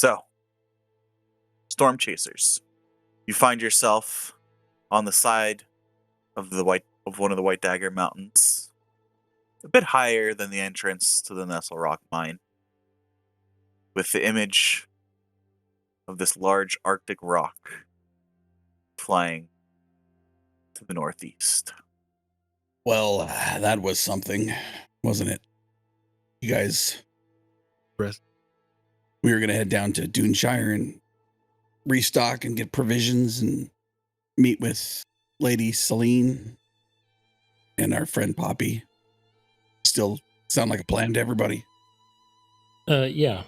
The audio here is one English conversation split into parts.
So, storm chasers. You find yourself on the side of one of the White Dagger Mountains, a bit higher than the entrance to the Nestlerock mine, with the image of this large Arctic rock flying to the northeast. Well, that was something, wasn't it? You guys, we were going to head down to Duinshire and restock and get provisions and meet with Lady Celine and our friend Poppy. Still sound like a plan to everybody? Yeah.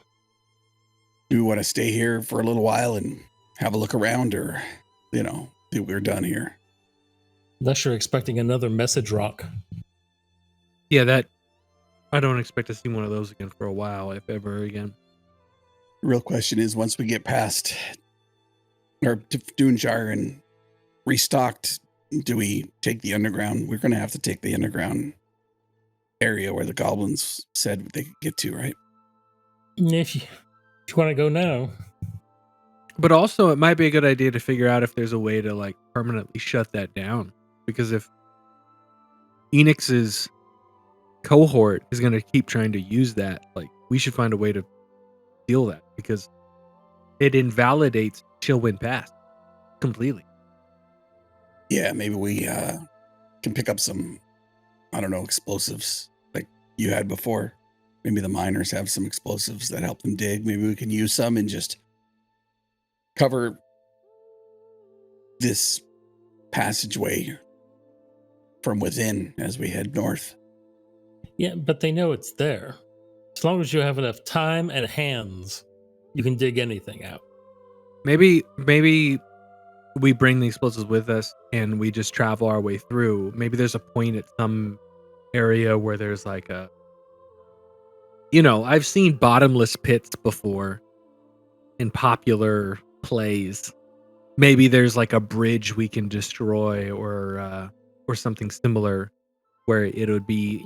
Do we want to stay here for a little while and have a look around, or, think we're done here? Unless you're expecting another message rock. Yeah, I don't expect to see one of those again for a while, if ever again. The real question is, once we get past or to Duinshire and restocked, do we take the underground? We're going to have to take the underground area where the goblins said they could get to, right? If you want to go now. But also, it might be a good idea to figure out if there's a way to permanently shut that down. Because if Enix's cohort is going to keep trying to use that, we should find a way to deal that, because it invalidates Chillwind Pass completely. Yeah, maybe we can pick up some, explosives like you had before. Maybe the miners have some explosives that help them dig. Maybe we can use some and just cover this passageway from within as we head north. Yeah, but they know it's there. As long as you have enough time and hands, you can dig anything out. Maybe we bring the explosives with us and we just travel our way through. Maybe there's a point at some area where there's I've seen bottomless pits before in popular plays. Maybe there's a bridge we can destroy or something similar where it would be,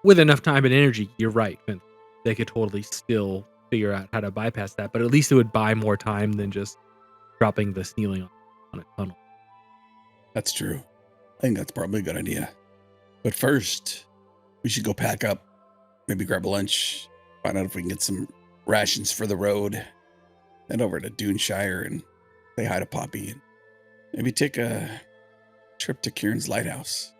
with enough time and energy. You're right, Vince. They could totally still figure out how to bypass that, but at least it would buy more time than just dropping the ceiling on a tunnel. That's true. I think that's probably a good idea. But first, we should go pack up, maybe grab a lunch, find out if we can get some rations for the road, head over to Duinshire and say hi to Poppy, and maybe take a trip to Kieran's lighthouse.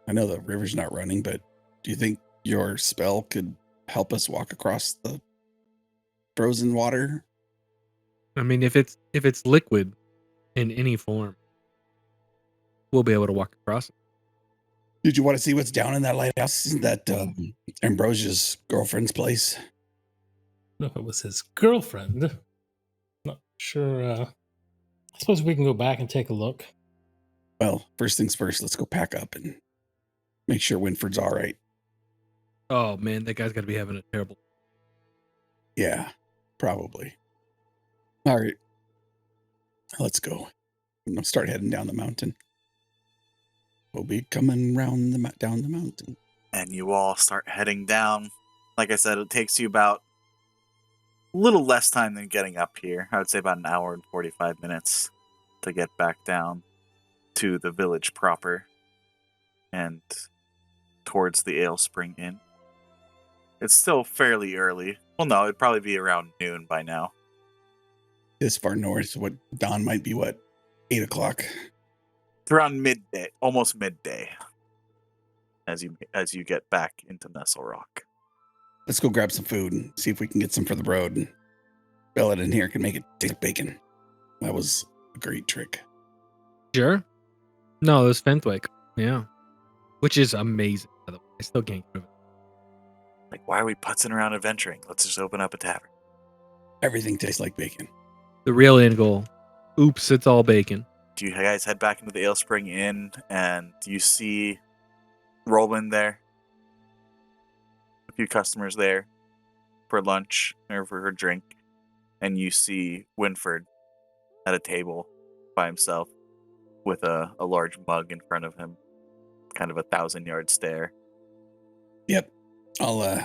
I know the river's not running, but do you think your spell could help us walk across the frozen water? I mean, if it's liquid in any form, we'll be able to walk across it. Did you want to see what's down in that lighthouse? Isn't that Ambrosia's girlfriend's place? No, if it was his girlfriend. Not sure. I suppose we can go back and take a look. Well, first things first, let's go pack up and make sure Winford's all right. Oh, man, that guy's got to be having a terrible... Yeah, probably. All right. Let's go. I'm going to start heading down the mountain. We'll be coming down the mountain. And you all start heading down. Like I said, it takes you about a little less time than getting up here. I would say about an hour and 45 minutes to get back down to the village proper and towards the Ale Spring Inn. It's still fairly early. Well, no, it'd probably be around noon by now. This far north, what dawn might be, 8 o'clock? It's around midday, almost midday, as you get back into Nestlerock. Let's go grab some food and see if we can get some for the road. And Bella in here can make it taste like bacon. That was a great trick. Sure. No, it was Fenthwick. Yeah. Which is amazing, by the way. I still can't get it. Like, why are we putzing around adventuring? Let's just open up a tavern. Everything tastes like bacon. The real end goal. Oops, it's all bacon. Do you guys head back into the Ale Spring Inn and you see Roland there? A few customers there for lunch or for her drink. And you see Winford at a table by himself with a large mug in front of him. Kind of a 1,000-yard stare. Yep. I'll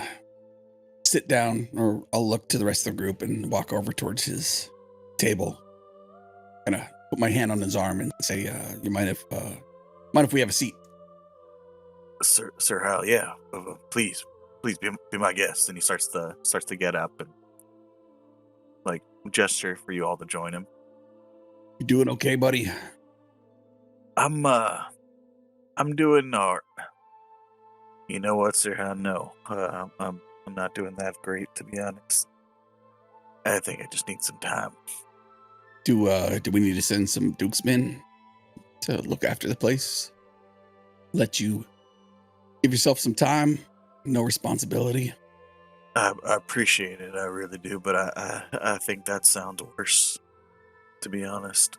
sit down, or I'll look to the rest of the group and walk over towards his table. Gonna put my hand on his arm and say, "You mind if we have a seat?" Sir Hal, yeah, please be my guest. And he starts to get up and like gesture for you all to join him. You doing okay, buddy? I'm doing all right. You know what, Sir Hal? No, I'm not doing that great, to be honest. I think I just need some time. Do we need to send some Duke's men to look after the place? Let you give yourself some time, no responsibility. I appreciate it, I really do, but I think that sounds worse, to be honest.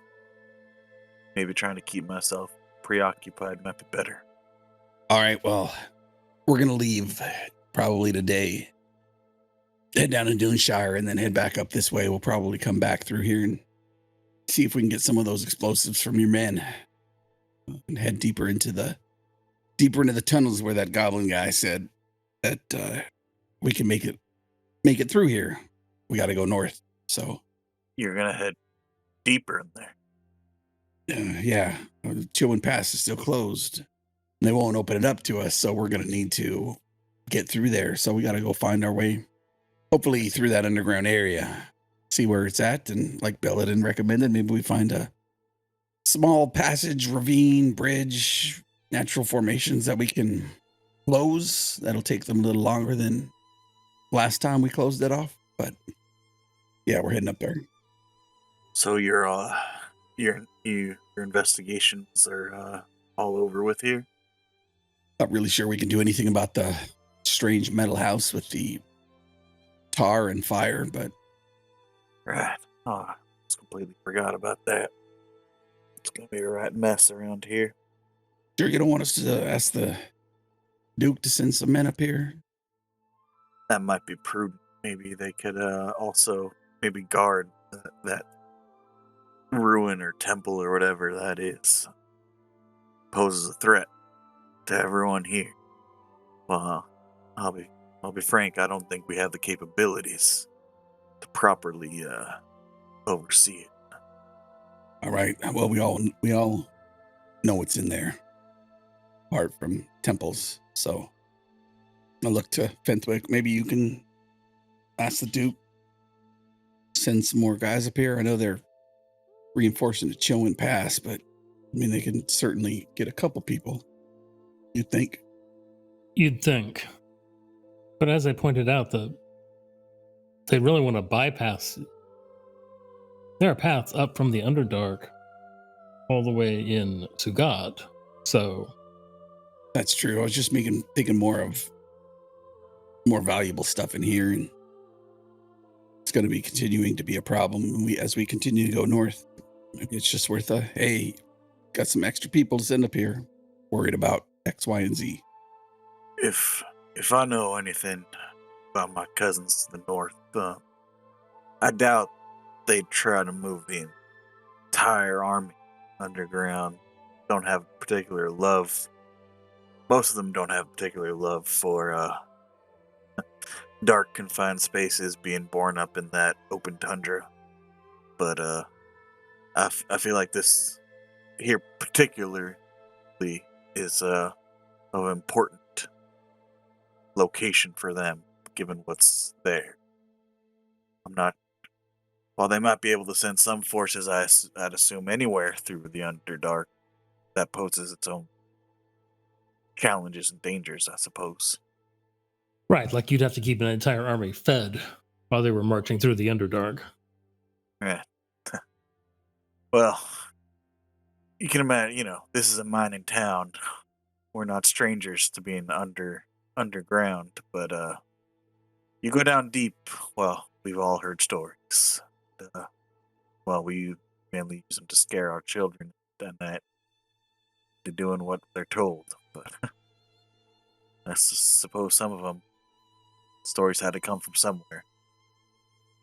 Maybe trying to keep myself preoccupied might be better. All right, well, we're gonna leave probably today. Head down to Duinshire and then head back up this way. We'll probably come back through here and see if we can get some of those explosives from your men and head deeper into the tunnels where that goblin guy said that we can make it through here. We got to go north. So You're gonna head deeper in there. yeah, Chillin Pass is still closed. They won't open it up to us, so we're gonna need to get through there. So we got to go find our way, hopefully through that underground area, see where it's at, and like Belladin recommended, maybe we find a small passage, ravine, bridge, natural formations that we can close. That'll take them a little longer than last time we closed it off, but yeah, we're heading up there. So your investigations are all over with here. Not really sure we can do anything about the strange metal house with the tar and fire, but Right. Oh, I just completely forgot about that. It's gonna be a right mess around here. sure you don't want us to ask the Duke to send some men up here? That might be prudent. Maybe they could also maybe guard that ruin or temple or whatever that is. Poses a threat to everyone here. Well, I'll be frank. I don't think we have the capabilities to properly oversee it. All right. Well, we all know what's in there, apart from temples. So I look to Fenthwick. Maybe you can ask the Duke, send some more guys up here. I know they're reinforcing the Chillin Pass, but I mean, they can certainly get a couple people. You think? You'd think. But as I pointed out, they really want to bypass. There are paths up from the Underdark all the way in Sugat. So That's true. I was just thinking more of more valuable stuff in here, and it's going to be continuing to be a problem as we continue to go north. Maybe it's just worth hey, got some extra people to send up here, worried about X, Y, and Z. If I know anything about my cousins to the north, I doubt they'd try to move the entire army underground. Don't have particular love. Most of them don't have particular love for dark confined spaces, being born up in that open tundra. But I feel like this here particularly is of important location for them, given what's there. I'm not. While they might be able to send some forces, I'd assume anywhere through the Underdark, that poses its own challenges and dangers, I suppose. right, like you'd have to keep an entire army fed while they were marching through the Underdark. Yeah. Well, you can imagine. This is a mining town. We're not strangers to being underground, but you go down deep. Well, we've all heard stories. Well, we mainly use them to scare our children, and that to doing what they're told. But I suppose some of them stories had to come from somewhere.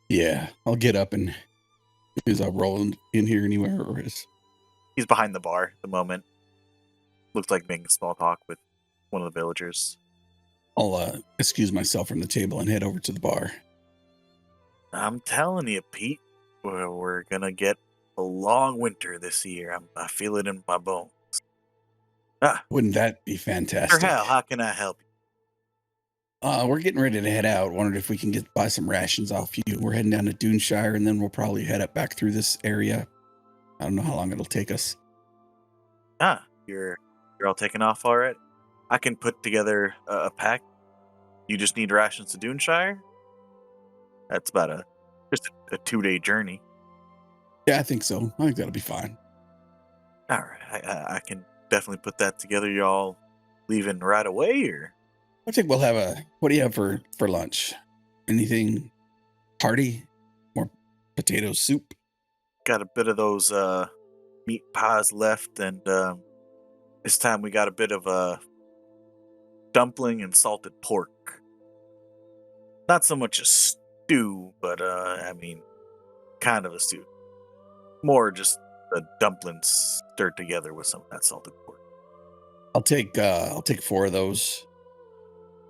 Yeah, I'll get up and is I rolling in here anywhere, or is He's behind the bar at the moment. Looks like making small talk with one of the villagers. I'll excuse myself from the table and head over to the bar. I'm telling you, Pete, we're gonna get a long winter this year. I feel it in my bones. Wouldn't that be Sir fantastic? Hal, how can I help you? We're getting ready to head out. Wondered if we can buy some rations off you. We're heading down to Duinshire, and then we'll probably head up back through this area. I don't know how long it'll take us. You're all taken off already? I can put together a pack. You just need rations to Duinshire? That's about just a 2-day journey. Yeah, I think so. I think that'll be fine. All right, I can definitely put that together. Y'all leaving right away, or I think we'll have what do you have for lunch? Anything hearty? More potato soup? got a bit of those meat pies left, and this time we got a bit of dumpling and salted pork. Not so much a stew, but I mean, kind of a stew. More just the dumplings stirred together with some of that salted pork. I'll take 4 of those,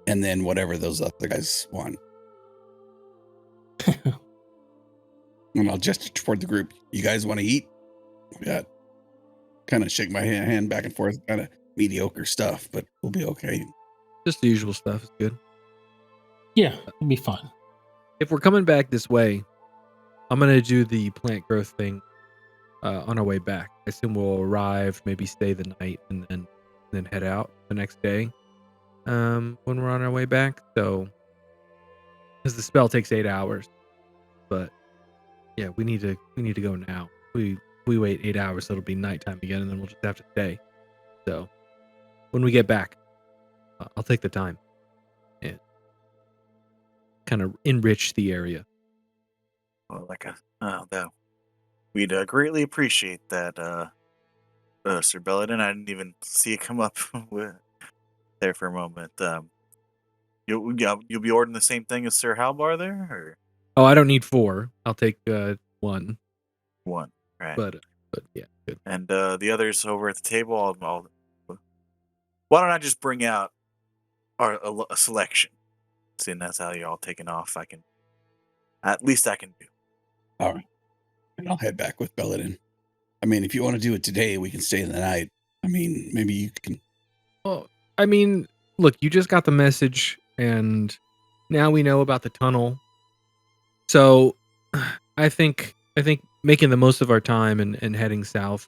and then whatever those other guys want. And I'll gesture toward the group. You guys want to eat? Yeah. Kind of shake my hand back and forth. Kind of mediocre stuff, but we'll be okay. Just the usual stuff is good. Yeah, it'll be fine. If we're coming back this way, I'm gonna do the plant growth thing on our way back. I assume we'll arrive, maybe stay the night, and then head out the next day when we're on our way back. So, because the spell takes 8 hours, but yeah, we need to go now. We wait 8 hours, so it'll be nighttime again, and then we'll just have to stay. So, when we get back, I'll take the time and kind of enrich the area. Well, that we'd greatly appreciate that, Sir Belladin. I didn't even see it come up there for a moment. You'll be ordering the same thing as Sir Halbar there, or Oh, I don't need 4. I'll take 1. one? Right. But yeah, good. And the others over at the table, why don't I just bring out a selection? Seeing that's how you're all taking off, at least I can do. All right. And I'll head back with Belladin. I mean, if you want to do it today, we can stay the night. I mean, maybe you can. Well, I mean, look, you just got the message, and now we know about the tunnel. So, I think making the most of our time and heading south,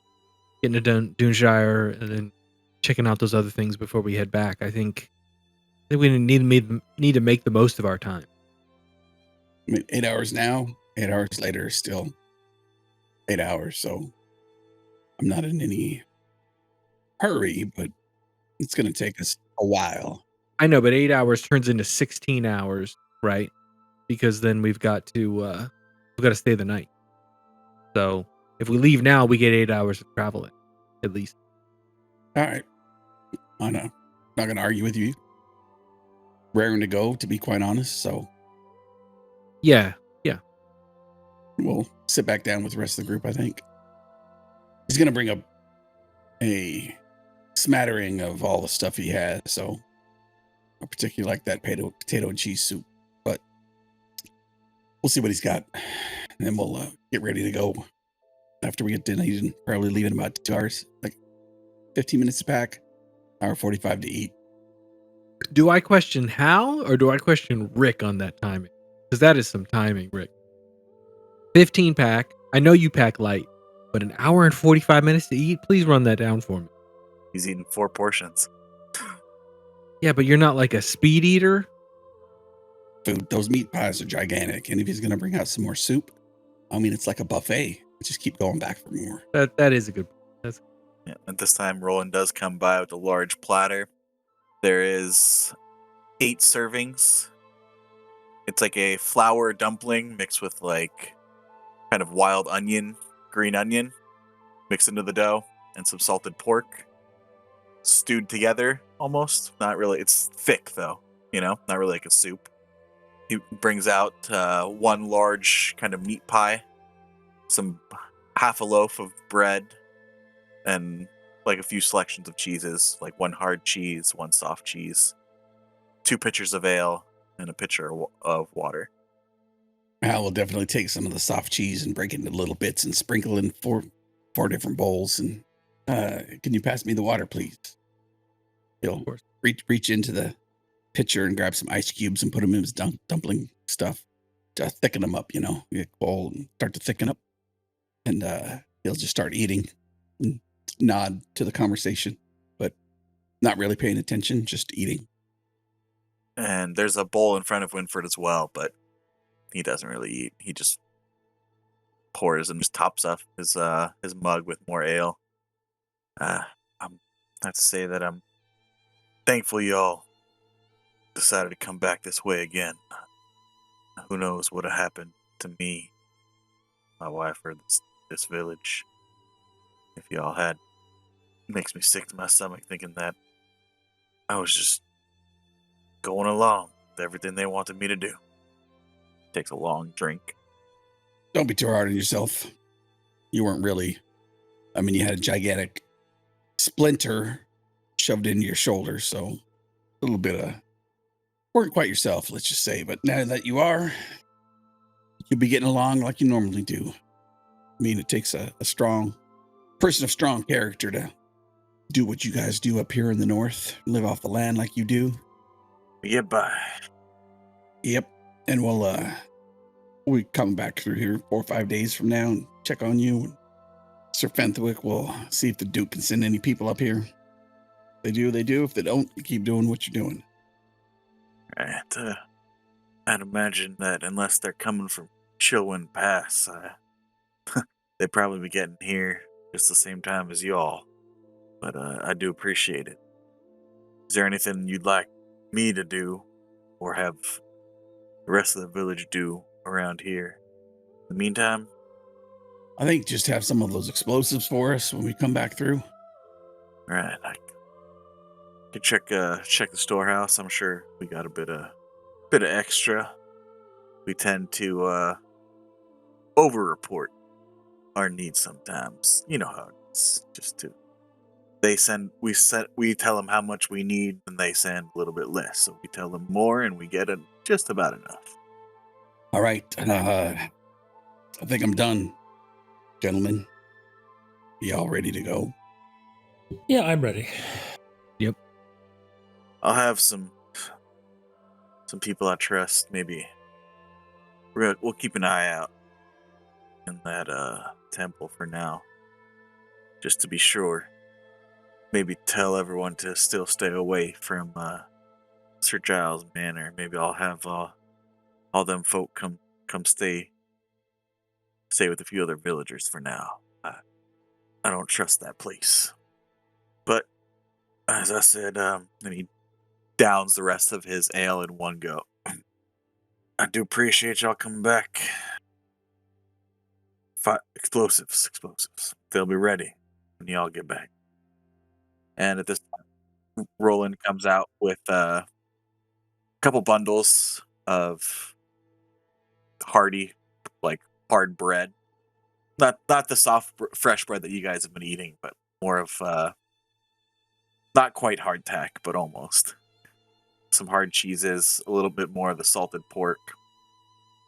getting to Duinshire, and then checking out those other things before we head back. I think we need to make the most of our time. I mean, 8 hours now, 8 hours later, still 8 hours. So I'm not in any hurry, but it's going to take us a while. I know, but 8 hours turns into 16 hours, right? Because then we've got to stay the night. So if we leave now, we get 8 hours of traveling, at least. All right. I'm not going to argue with you. Raring to go, to be quite honest. So Yeah. we'll sit back down with the rest of the group, I think. He's going to bring up a smattering of all the stuff he has. So I particularly like that potato and cheese soup. But we'll see what he's got. And then we'll get ready to go. After we get dinner, he's probably leave in about 2 hours. Like 15 minutes to pack, hour 45 to eat. Do I question Hal or do I question Rick on that timing? Because that is some timing, Rick. 15 pack. I know you pack light, but an hour and 45 minutes to eat? Please run that down for me. He's eating 4 portions. Yeah, but you're not like a speed eater. Food, those meat pies are gigantic. And if he's going to bring out some more soup, I mean, it's like a buffet. Just keep going back for more. That is a good. Yeah, at this time, Roland does come by with a large platter. There is 8 servings. It's like a flour dumpling mixed with like kind of wild onion, green onion, mixed into the dough, and some salted pork, stewed together almost. Not really. It's thick though, not really like a soup. He brings out 1 large kind of meat pie, some half a loaf of bread, and like a few selections of cheeses, like 1 hard cheese, 1 soft cheese, 2 pitchers of ale and a pitcher of water. I will definitely take some of the soft cheese and break it into little bits and sprinkle in four different bowls. And can you pass me the water, please? He'll course. reach into the pitcher and grab some ice cubes and put them in his dumpling stuff to thicken them up. Get cold and start to thicken up. And he'll just start eating and nod to the conversation, but not really paying attention, just eating. And there's a bowl in front of Winford as well, but he doesn't really eat. He just pours and just tops up his mug with more ale. I have to say that I'm thankful y'all decided to come back this way again. Who knows what would have happened to me, my wife, or this village if y'all had. It makes me sick to my stomach thinking that I was just going along with everything they wanted me to do. Takes a long drink. Don't be too hard on yourself. You weren't really. You had a gigantic splinter shoved into your shoulder, so a little bit of weren't quite yourself, let's just say. But now that you are, you'll be getting along like you normally do. It takes a strong person of strong character to do what you guys do up here in the north, live off the land like you do. We get by. Yep. And we come back through here 4 or 5 days from now and check on you. And Sir Fenthwick will see if the Duke can send any people up here. If they do, they do. If they don't, you keep doing what you're doing. Right. I'd imagine that unless they're coming from Chillwind Pass, they'd probably be getting here just the same time as y'all. But I do appreciate it. Is there anything you'd like me to do or have the rest of the village do around here? In the meantime? I think just have some of those explosives for us when we come back through. Right. I can check the storehouse. I'm sure we got a bit of extra. We tend to over-report our needs sometimes. You know how it is. We tell them how much we need, and they send a little bit less. So we tell them more, and we get it just about enough. All right. I think I'm done, gentlemen. Y'all ready to go? Yeah, I'm ready. I'll have some people I trust. Maybe we'll keep an eye out in that temple for now, just to be sure. Maybe tell everyone to still stay away from Sir Giles Manor. Maybe I'll have all them folk come stay with a few other villagers for now. I don't trust that place. But as I said, and he downs the rest of his ale in one go. I do appreciate y'all coming back. Explosives. They'll be ready when y'all get back. And at this time, Roland comes out with a couple bundles of hearty, hard bread. Not the soft, fresh bread that you guys have been eating, but more of not quite hardtack, but almost. Some hard cheeses, a little bit more of the salted pork,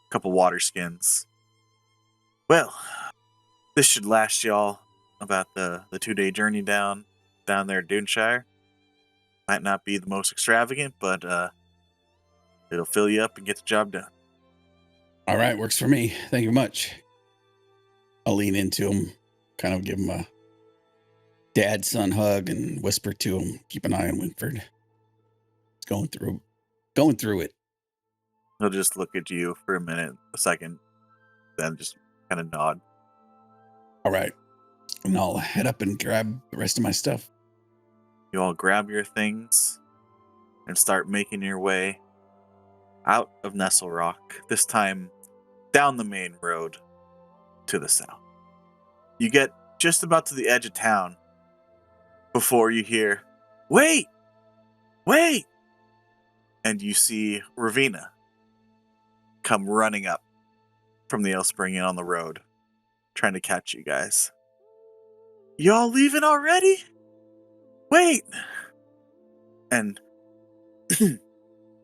a couple water skins. Well, this should last y'all about the 2-day journey down there at Duinshire. Might not be the most extravagant, but it'll fill you up and get the job done. All right, works for me. Thank you much. I'll lean into him, kind of give him a dad-son hug and whisper to him, keep an eye on Winford. Going through it. He'll just look at you for a second, then just kind of nod. All right. And I'll head up and grab the rest of my stuff. You all grab your things and start making your way out of Nestlerock, this time down the main road to the south. You get just about to the edge of town before you hear, "Wait! Wait!" And you see Ravina come running up from the Elspring Inn on the road, trying to catch you guys. "Y'all leaving already? Wait!" And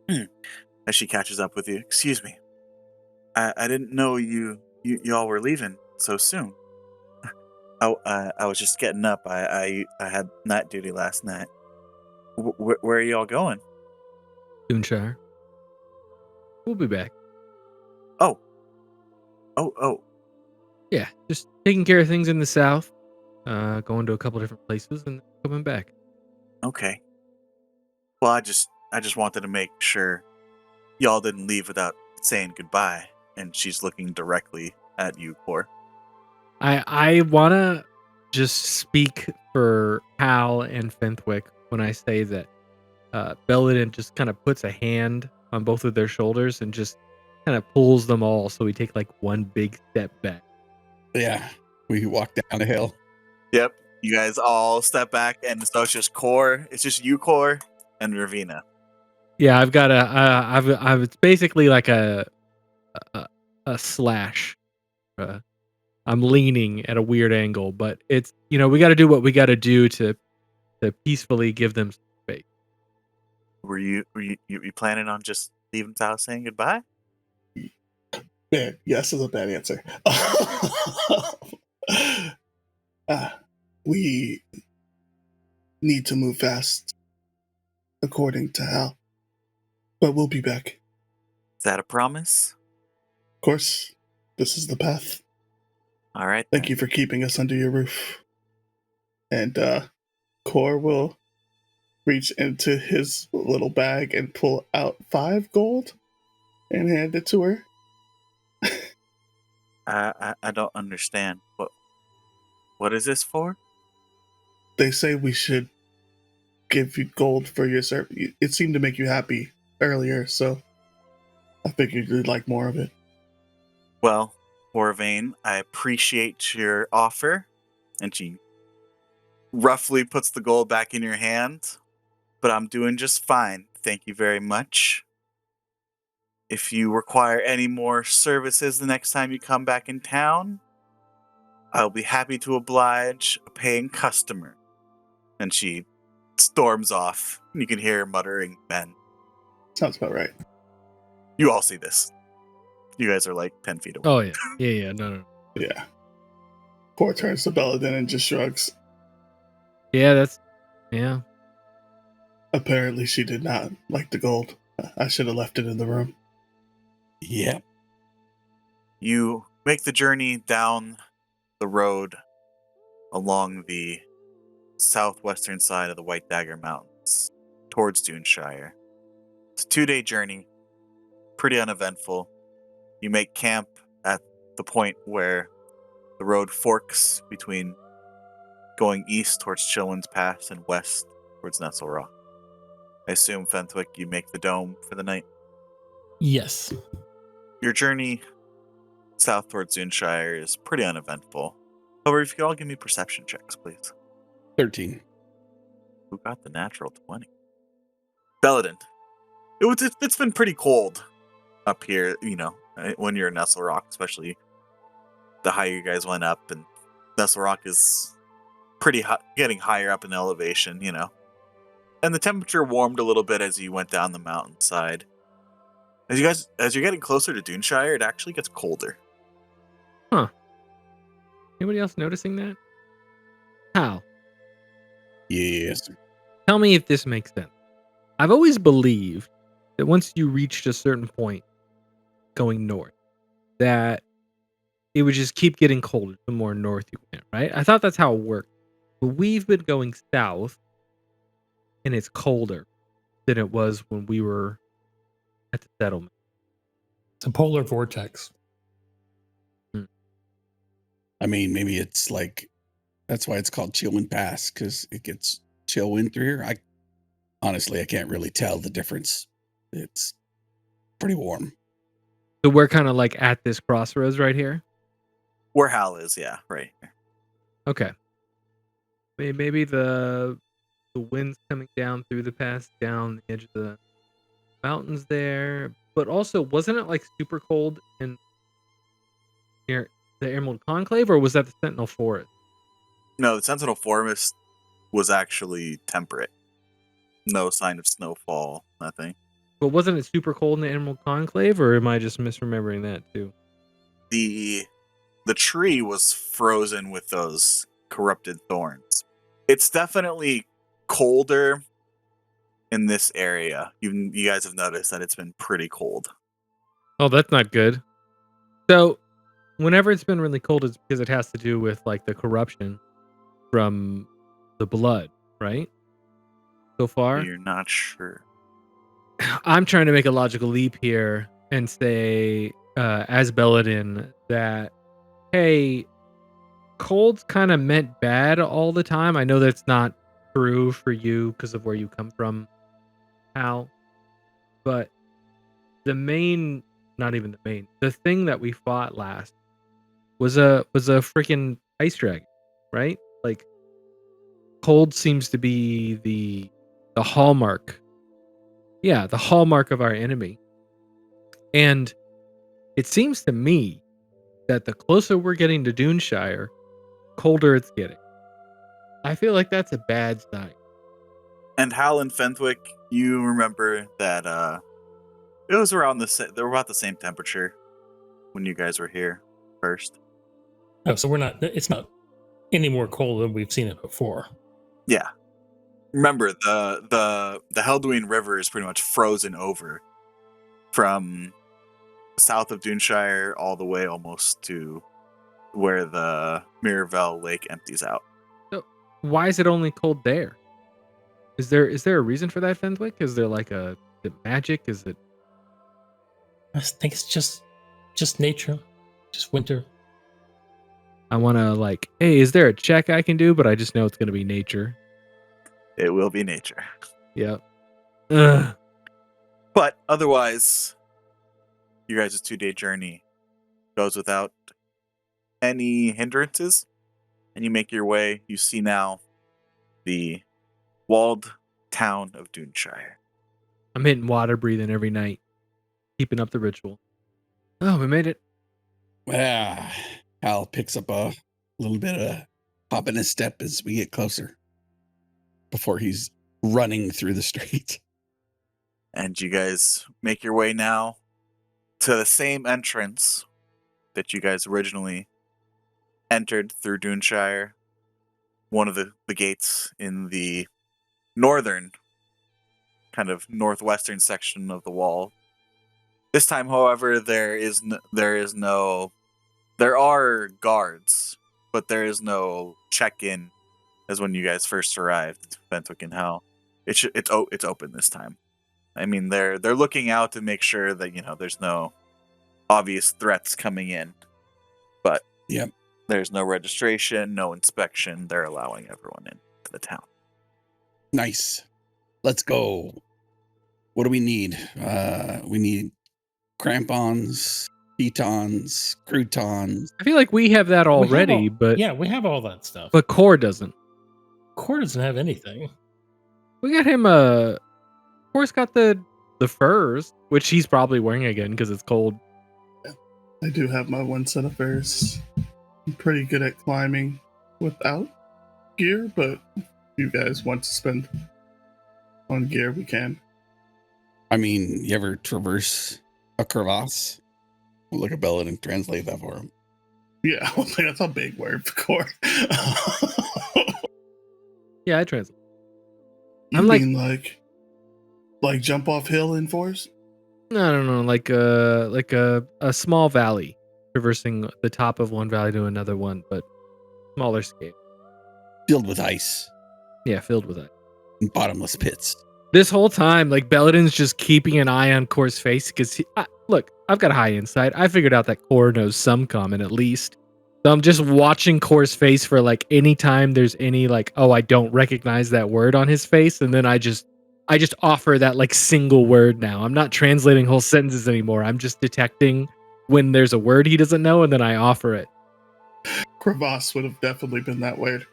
As she catches up with you, excuse me. I didn't know y'all were leaving so soon. I was just getting up. I had night duty last night. Where are y'all going? Duinshire. We'll be back. Oh, oh. Yeah, just taking care of things in the south. Going to a couple different places and coming back. Okay. Well, I just wanted to make sure y'all didn't leave without saying goodbye. And she's looking directly at you, Cor. I wanna just speak for Hal and Fenthwick when I say that Belladin just kind of puts a hand on both of their shoulders and just kind of pulls them all so we take like one big step back. Yeah, we walk down the hill. Yep. You guys all step back, and so it's just Cor. It's just you, Cor, and Ravina. Yeah, I've got I've it's basically like a slash. I'm leaning at a weird angle, but it's we got to do what we got to do to peacefully give them space. Were you planning on just leaving without saying goodbye? Man, yes is a bad answer. We need to move fast, according to Hal. But we'll be back. Is that a promise? Of course, this is the path. All right. Thank you for keeping us under your roof. And Cor will reach into his little bag and pull out 5 gold and hand it to her. I don't understand. What is this for? They say we should give you gold for your service. It seemed to make you happy earlier, so I figured you'd like more of it. Well, Orvain, I appreciate your offer. And she roughly puts the gold back in your hand. But I'm doing just fine. Thank you very much. If you require any more services the next time you come back in town, I'll be happy to oblige a paying customer. And she storms off. You can hear her muttering, men. Sounds about right. You all see this. You guys are like 10 feet away. Oh yeah, no. Yeah. Cor turns to Belladin and just shrugs. Yeah, Apparently she did not like the gold. I should have left it in the room. Yep. You make the journey down the road along the southwestern side of the White Dagger Mountains towards Duinshire. It's a 2-day journey, pretty uneventful. You make camp at the point where the road forks between going east towards Chilwyn's Pass and west towards Nestlerock. I assume, Fenthwick, you make the dome for the night. Yes. Your journey south towards Duinshire is pretty uneventful. However, if you could all give me perception checks, please. 13. Who got the natural 20? Belladin. It's been pretty cold up here, when you're in Nestlerock, especially the higher you guys went up, and Nestlerock is pretty hot, getting higher up in elevation, And the temperature warmed a little bit as you went down the mountainside. As you're getting closer to Duinshire, it actually gets colder. Huh. Anybody else noticing that? How? Yes. Tell me if this makes sense. I've always believed that once you reached a certain point going north, that it would just keep getting colder the more north you went, right? I thought that's how it worked. But we've been going south, and it's colder than it was when we were at the settlement. It's a polar vortex. I mean, maybe it's like, that's why it's called Chillwind Pass, because it gets chill wind through here. I can't really tell the difference. It's pretty warm. So we're kind of like at this crossroads right here. Where Hal is, yeah, right here. Okay. Maybe the wind's coming down through the pass, down the edge of the mountains there. But also, wasn't it like super cold in near the Emerald Conclave, or was that the Sentinel Forest? No, the Sentinel Forest was actually temperate. No sign of snowfall, nothing. But wasn't it super cold in the Emerald Conclave, or am I just misremembering that too? The tree was frozen with those corrupted thorns. It's definitely colder in this area. You guys have noticed that it's been pretty cold. Oh, that's not good. So, whenever it's been really cold, it's because it has to do with like the corruption from the blood, right? So far, You're not sure. I'm trying to make a logical leap here and say, as Belladin, that hey, cold's kind of meant bad all the time. I know that's not true for you because of where you come from, Hal, but the thing that we fought last was a freaking ice dragon, right? Like cold seems to be the hallmark. Yeah, the hallmark of our enemy. And it seems to me that the closer we're getting to Duinshire, colder it's getting. I feel like that's a bad sign. And Hal and Fenthwick, you remember that it was around they were about the same temperature when you guys were here first. Oh, so it's not any more cold than we've seen it before. Yeah. Remember, the Helduin River is pretty much frozen over from south of Duinshire all the way almost to where the Mirabelle Lake empties out. So why is it only cold there? Is there a reason for that, Fenthwick? Is there like is it magic? Is it I think it's just nature, just winter. I want to like, hey, is there a check I can do? But I just know it's going to be nature. It will be nature. Yep. Ugh. But otherwise, you guys' 2-day journey goes without any hindrances, and you make your way. You see now the walled town of Duinshire. I'm hitting water breathing every night, keeping up the ritual. Oh, we made it. Hal picks up a little bit of hop in his step as we get closer before he's running through the street. And you guys make your way now to the same entrance that you guys originally entered through Duinshire. One of the gates in the northern, kind of northwestern section of the wall. This time, however, there are guards, but there is no check-in as when you guys first arrived, Fenthwick and Hal. It's open this time. I mean, they're looking out to make sure that there's no obvious threats coming in, but Yep. There's no registration, no inspection. They're allowing everyone into the town. Nice. Let's go. What do we need? We need crampons, pitons, croutons. I feel like we have that already, but yeah, we have all that stuff. but Core doesn't. Core doesn't have anything. We got him Core's got the furs, which he's probably wearing again because it's cold. I do have my one set of furs. I'm pretty good at climbing without gear, but if you guys want to spend on gear, we can. I mean, you ever traverse a crevasse? We'll look at Bellin and translate that for him. Yeah, that's a big word for core. Yeah, I translate. You I'm mean like jump off hill in forest? No, like a small valley, traversing the top of one valley to another one, but smaller scale. Filled with ice Yeah, filled with it. and bottomless pits. This whole time, like Belladin's just keeping an eye on Core's face because look, I've got high insight. I figured out that Core knows some common at least. So I'm just watching Core's face for like any time there's any like, oh, I don't recognize that word on his face, and then I just offer that like single word now. I'm not translating whole sentences anymore. I'm just detecting when there's a word he doesn't know, and then I offer it. Crevasse would have definitely been that word.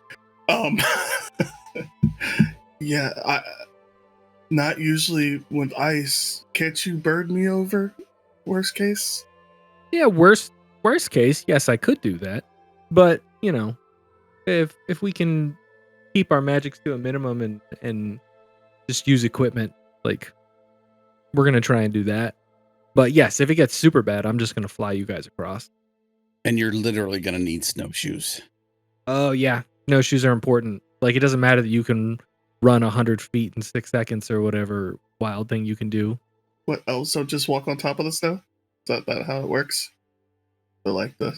Yeah, not usually with ice. Can't you bird me over? Worst case? Yeah, worst case, yes, I could do that. But, if we can keep our magics to a minimum and just use equipment, like we're gonna try and do that. But yes, if it gets super bad, I'm just gonna fly you guys across. And you're literally going to need snowshoes. Oh yeah, snowshoes are important. Like it doesn't matter that you can run 100 feet in 6 seconds or whatever wild thing you can do. What else? So just walk on top of the snow? Is that how it works? So like the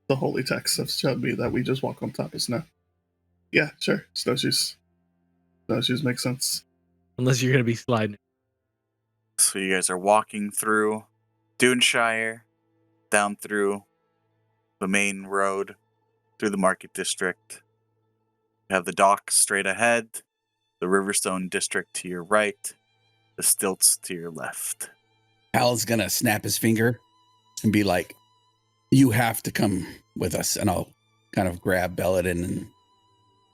holy texts have showed me that we just walk on top of snow. Yeah, sure. Snowshoes. Snowshoes make sense. Unless you're gonna be sliding. So you guys are walking through Duinshire, down through the main road, through the market district. You have the dock straight ahead, the Riverstone district to your right, the stilts to your left. Hal's going to snap his finger and be like, you have to come with us. And I'll kind of grab Belladin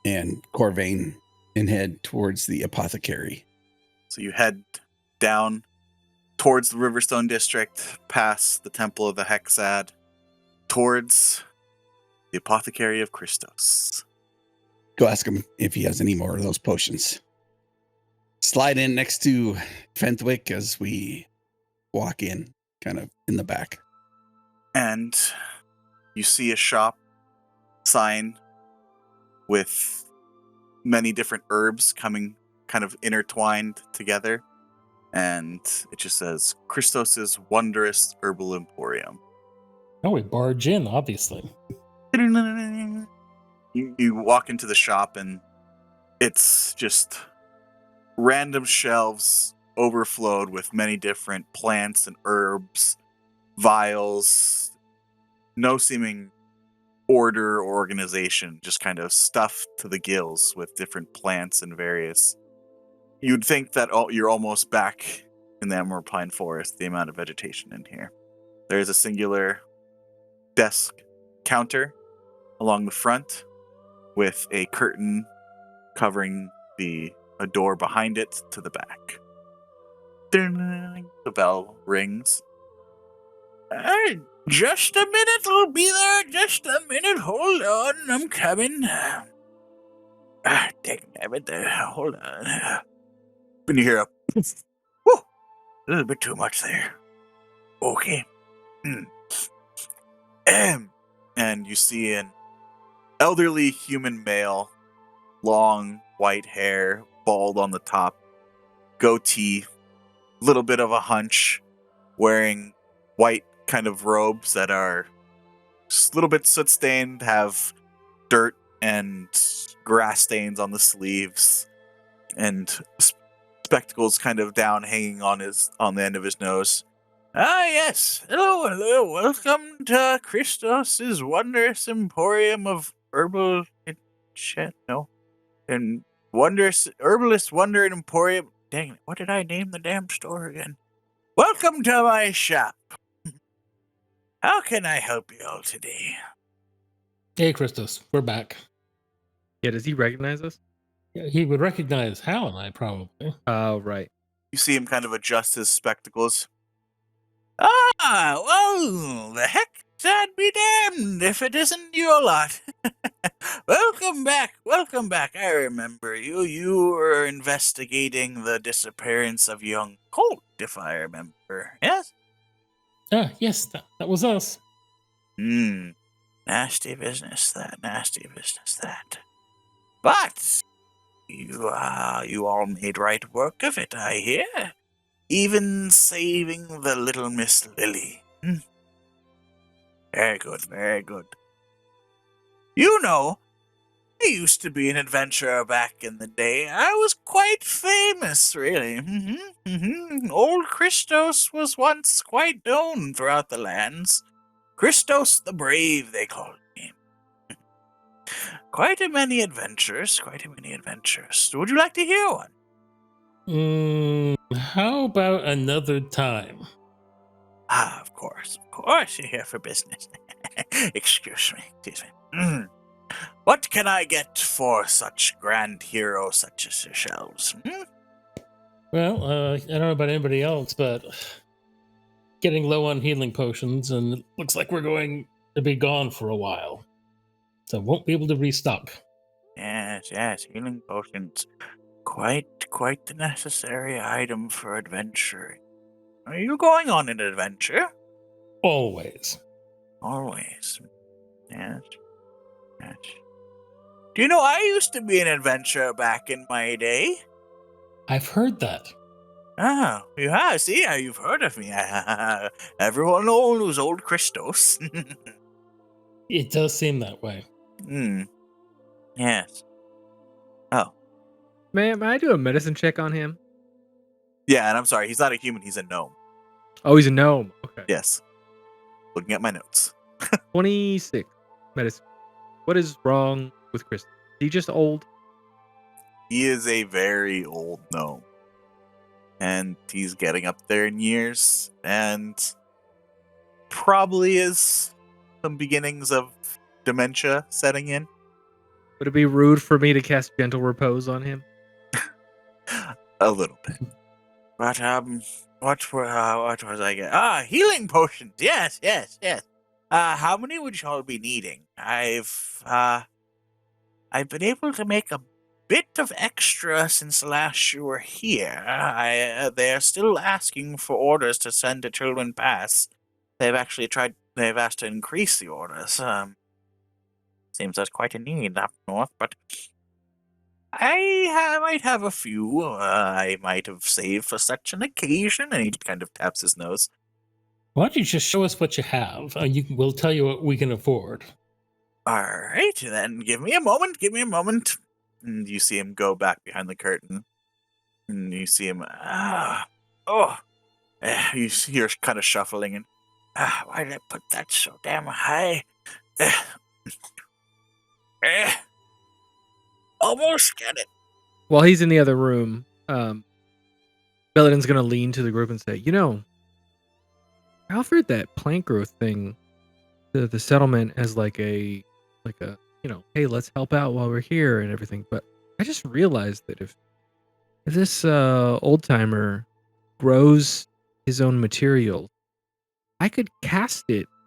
and Corvain and head towards the apothecary. So you head down towards the Riverstone district, past the Temple of the Hexad, towards the Apothecary of Christos. Go ask him if he has any more of those potions. Slide in next to Fenthwick as we walk in, kind of in the back. And you see a shop sign with many different herbs coming kind of intertwined together. And it just says Christos's Wondrous Herbal Emporium. Oh, we barge in, obviously. You walk into the shop and it's just random shelves overflowed with many different plants and herbs, vials, no seeming order or organization, just kind of stuffed to the gills with different plants and various. You'd think that you're almost back in the Emerald Pine Forest, the amount of vegetation in here. There is a singular desk counter along the front with a curtain covering a door behind it to the back. Ding, the bell rings. Just a minute, I'll be there. Just a minute, hold on, I'm coming. Dang it, hold on. When you hear a whew, a little bit too much there. Okay. And you see an elderly human male, long white hair, bald on the top, goatee, little bit of a hunch, wearing white kind of robes that are just a little bit soot stained, have dirt and grass stains on the sleeves, and spectacles kind of down, hanging on the end of his nose. Ah, yes. Hello. Welcome to Christos's Wondrous Emporium of Herbal and Wondrous Herbalist Wonder and Emporium. Dang it, what did I name the damn store again? Welcome to my shop. How can I help you all today? Hey, Christos, we're back. Yeah, does he recognize us? Yeah, he would recognize Hal and I, probably. Oh, right. You see him kind of adjust his spectacles. Ah, well, the heck that be damned if it isn't your lot. Welcome back. I remember you. You were investigating the disappearance of young Colt, if I remember. Yes? Yes, that was us. Nasty business, that. But you all made right work of it, I hear. Even saving the little Miss Lily. Very good. You know, I used to be an adventurer back in the day. I was quite famous, really. Old Christos was once quite known throughout the lands. Christos the Brave, they called me. Quite a many adventures. Would you like to hear one? How about another time? Ah, of course, you're here for business. Excuse me. What can I get for such grand heroes such as yourselves? Well, I don't know about anybody else, but getting low on healing potions, and it looks like we're going to be gone for a while. So won't be able to restock. Yes, healing potions. Quite the necessary item for adventuring. Are you going on an adventure? Always. Always. Yes. Yes. Do you know I used to be an adventurer back in my day? I've heard that. Oh, you have? See, you've heard of me. Everyone knows old Christos. It does seem that way. Yes. Oh. May I do a medicine check on him? Yeah, and I'm sorry, he's not a human, he's a gnome. Oh, he's a gnome. Okay. Yes. Looking at my notes. 26 medicine. What is wrong with Chris? Is he just old? He is a very old gnome. And he's getting up there in years, and probably is some beginnings of dementia setting in. Would it be rude for me to cast gentle repose on him? A little bit. But what was I getting? Healing potions. Yes. How many would y'all be needing? I've been able to make a bit of extra since last you were here. They are still asking for orders to send to Children Pass. They've asked to increase the orders. Seems there's quite a need up north, but I might have a few I might have saved for such an occasion. And he kind of taps his nose. Why don't you just show us what you have? We'll tell you what we can afford. All right, then give me a moment. And you see him go back behind the curtain. And you see him, you hear kind of shuffling and, why did I put that so damn high? Almost get it. While he's in the other room, Belladin's going to lean to the group and say, I offered that plant growth thing to the settlement as like a, hey, let's help out while we're here and everything. But I just realized that if this old timer grows his own material, I could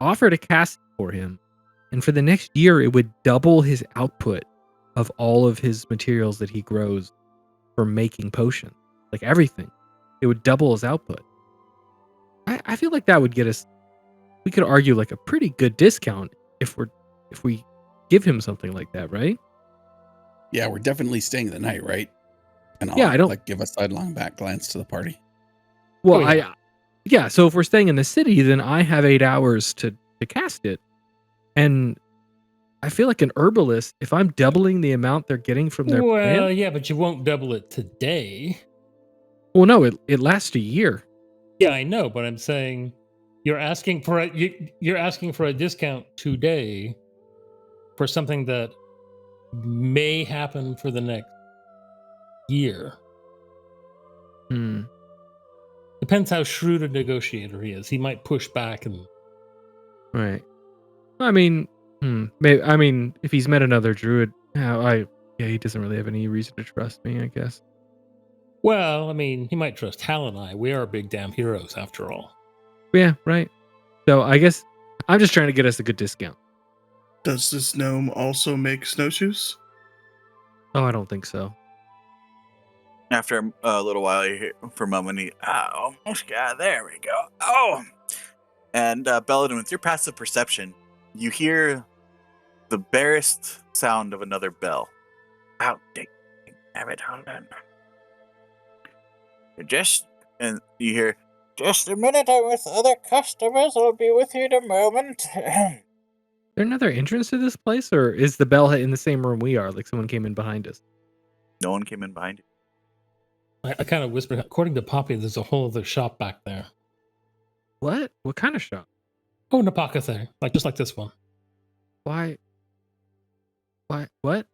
offer to cast it for him. And for the next year, it would double his output of all of his materials that he grows for making potions. Like everything. It would double his output. I feel like that would get us, we could argue like a pretty good discount if we give him something like that, right? Yeah, we're definitely staying the night, right? And Yeah, I don't like give a sidelong back glance to the party. Well, Oh, yeah. So if we're staying in the city, then I have 8 hours to cast it, and I feel like an herbalist. If I'm doubling the amount they're getting from their plant, yeah, but you won't double it today. well, no, it lasts a year. Yeah, I know, but I'm saying you're asking for a discount today for something that may happen for the next year. Depends how shrewd a negotiator he is. He might push back and Right. I mean, maybe. I mean, if he's met another druid, he doesn't really have any reason to trust me, I guess. well, I mean, he might trust Hal and I. We are big damn heroes after all. Yeah, right. So I guess I'm just trying to get us a good discount. Does this gnome also make snowshoes? Oh, I don't think so. After a little while, you hear, for a moment, he almost got there. We go. Oh, and Belladin, with your passive perception, you hear the barest sound of another bell. Oh, damn it! Hold on. And you hear, just a minute. I'm with other customers. I'll be with you in a moment. Is there another entrance to this place, or is the bell in the same room we are? Like someone came in behind us. No one came in behind you. I kind of whispered, according to Poppy, there's a whole other shop back there. What? What kind of shop? Oh, an apothecary, just like this one. Why? What? What?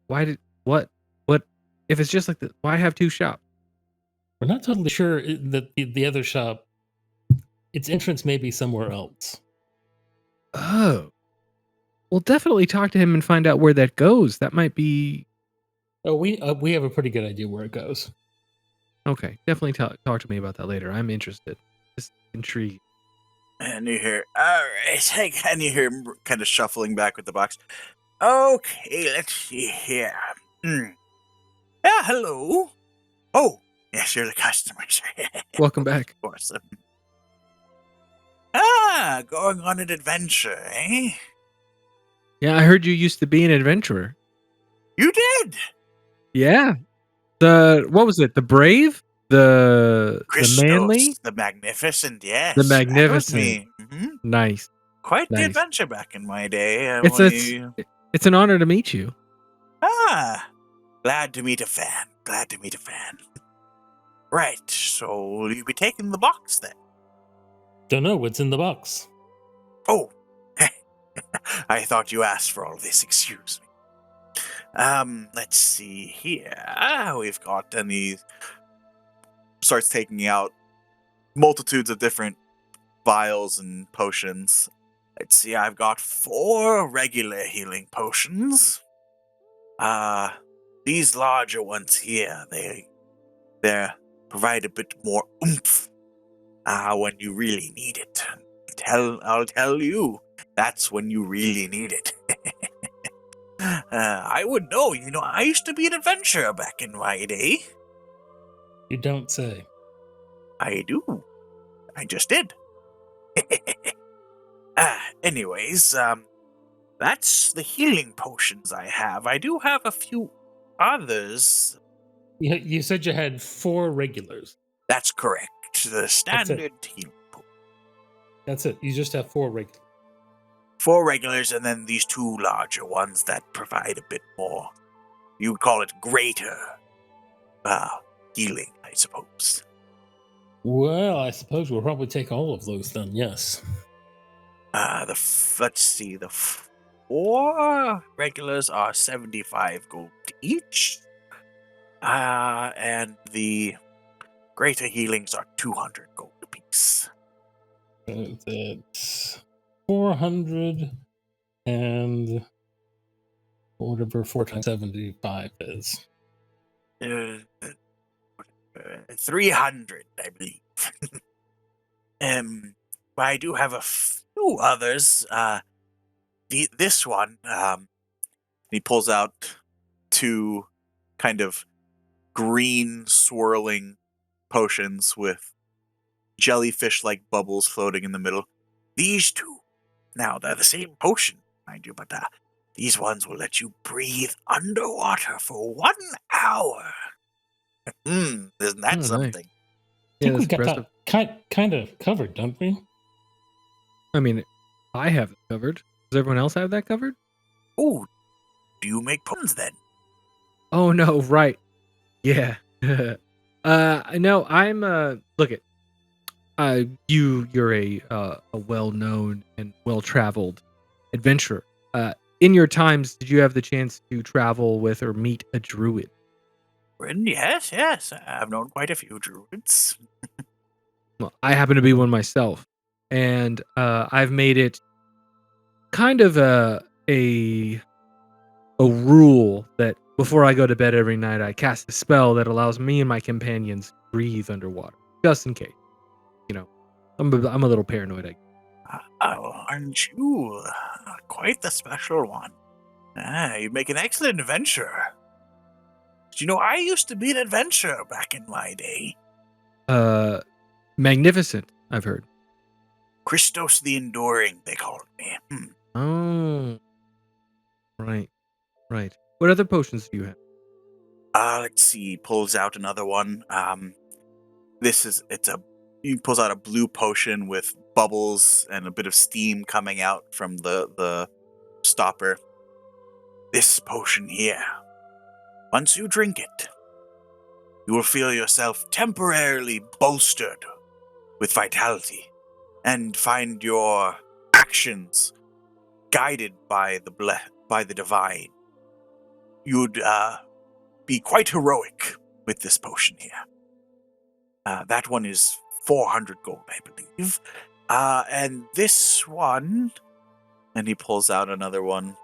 What? If it's just like this, why have 2 shops? We're not totally sure that the other shop, its entrance may be somewhere else. Oh. We'll definitely talk to him and find out where that goes. That might be... Oh, we have a pretty good idea where it goes. Okay, definitely talk to me about that later. I'm interested. Just intrigued. And you hear, all right, and you hear him kind of shuffling back with the box. Okay, let's see here. Yeah, hello. Oh, Yes, you're the customers. Welcome back. Of course. Going on an adventure, eh? Yeah, I heard you used to be an adventurer. You did. Yeah. What was it? The brave? The Christos, manly? the magnificent, yes. The That was magnificent. me. Nice. Quite the Nice. adventure back in my day. It's an honor to meet you. Glad to meet a fan. Glad to meet a fan. Right, so will you be taking the box then? Don't know what's in the box. Oh, I thought you asked for all this. Excuse me. Let's see here. We've got, and he starts taking out multitudes of different vials and potions. Let's see. I've got 4 regular healing potions. These larger ones here, they provide a bit more oomph when you really need it. I'll tell you, that's when you really need it. I would know. I used to be an adventurer back in my day. You don't say. I do. I just did. Anyways, that's the healing potions I have. I do have a few others. You said you had 4 regulars. That's correct. The standard healing potion. That's it. You just have 4 regulars. 4 regulars, and then these 2 larger ones that provide a bit more. You would call it greater healing, I suppose. Well, I suppose we'll probably take all of those then, yes. Let's see. The 4 regulars are 75 gold each. And the greater healings are 200 gold apiece. So that's 400 and whatever 4 times 75 is. 300, I believe. But I do have a few others. This one, he pulls out 2 kind of green swirling potions with jellyfish-like bubbles floating in the middle. These 2, now they're the same potion, mind you, but these ones will let you breathe underwater for 1 hour. Isn't that Nice. something? I think we that's got that kind of covered, don't we? I mean, I have it covered. Does everyone else have that covered? Oh, do you make potions then? Oh no, right. Yeah. No, I'm look at you're a well-known and well-traveled adventurer. In your times, did you have the chance to travel with or meet a druid? Yes. I've known quite a few druids. Well, I happen to be one myself, and I've made it kind of a rule that before I go to bed every night, I cast a spell that allows me and my companions to breathe underwater, just in case. I'm a little paranoid. Aren't you quite the special one? You'd make an excellent adventurer. I used to be an adventurer back in my day. Magnificent, I've heard. Christos the Enduring, they called me. Oh, right. What other potions do you have? Let's see. He pulls out another one. He pulls out a blue potion with bubbles and a bit of steam coming out from the stopper. This potion here, once you drink it, you will feel yourself temporarily bolstered with vitality and find your actions guided by the divine. You'd be quite heroic with this potion here. That one is 400 gold, I believe. And this one, and he pulls out another one,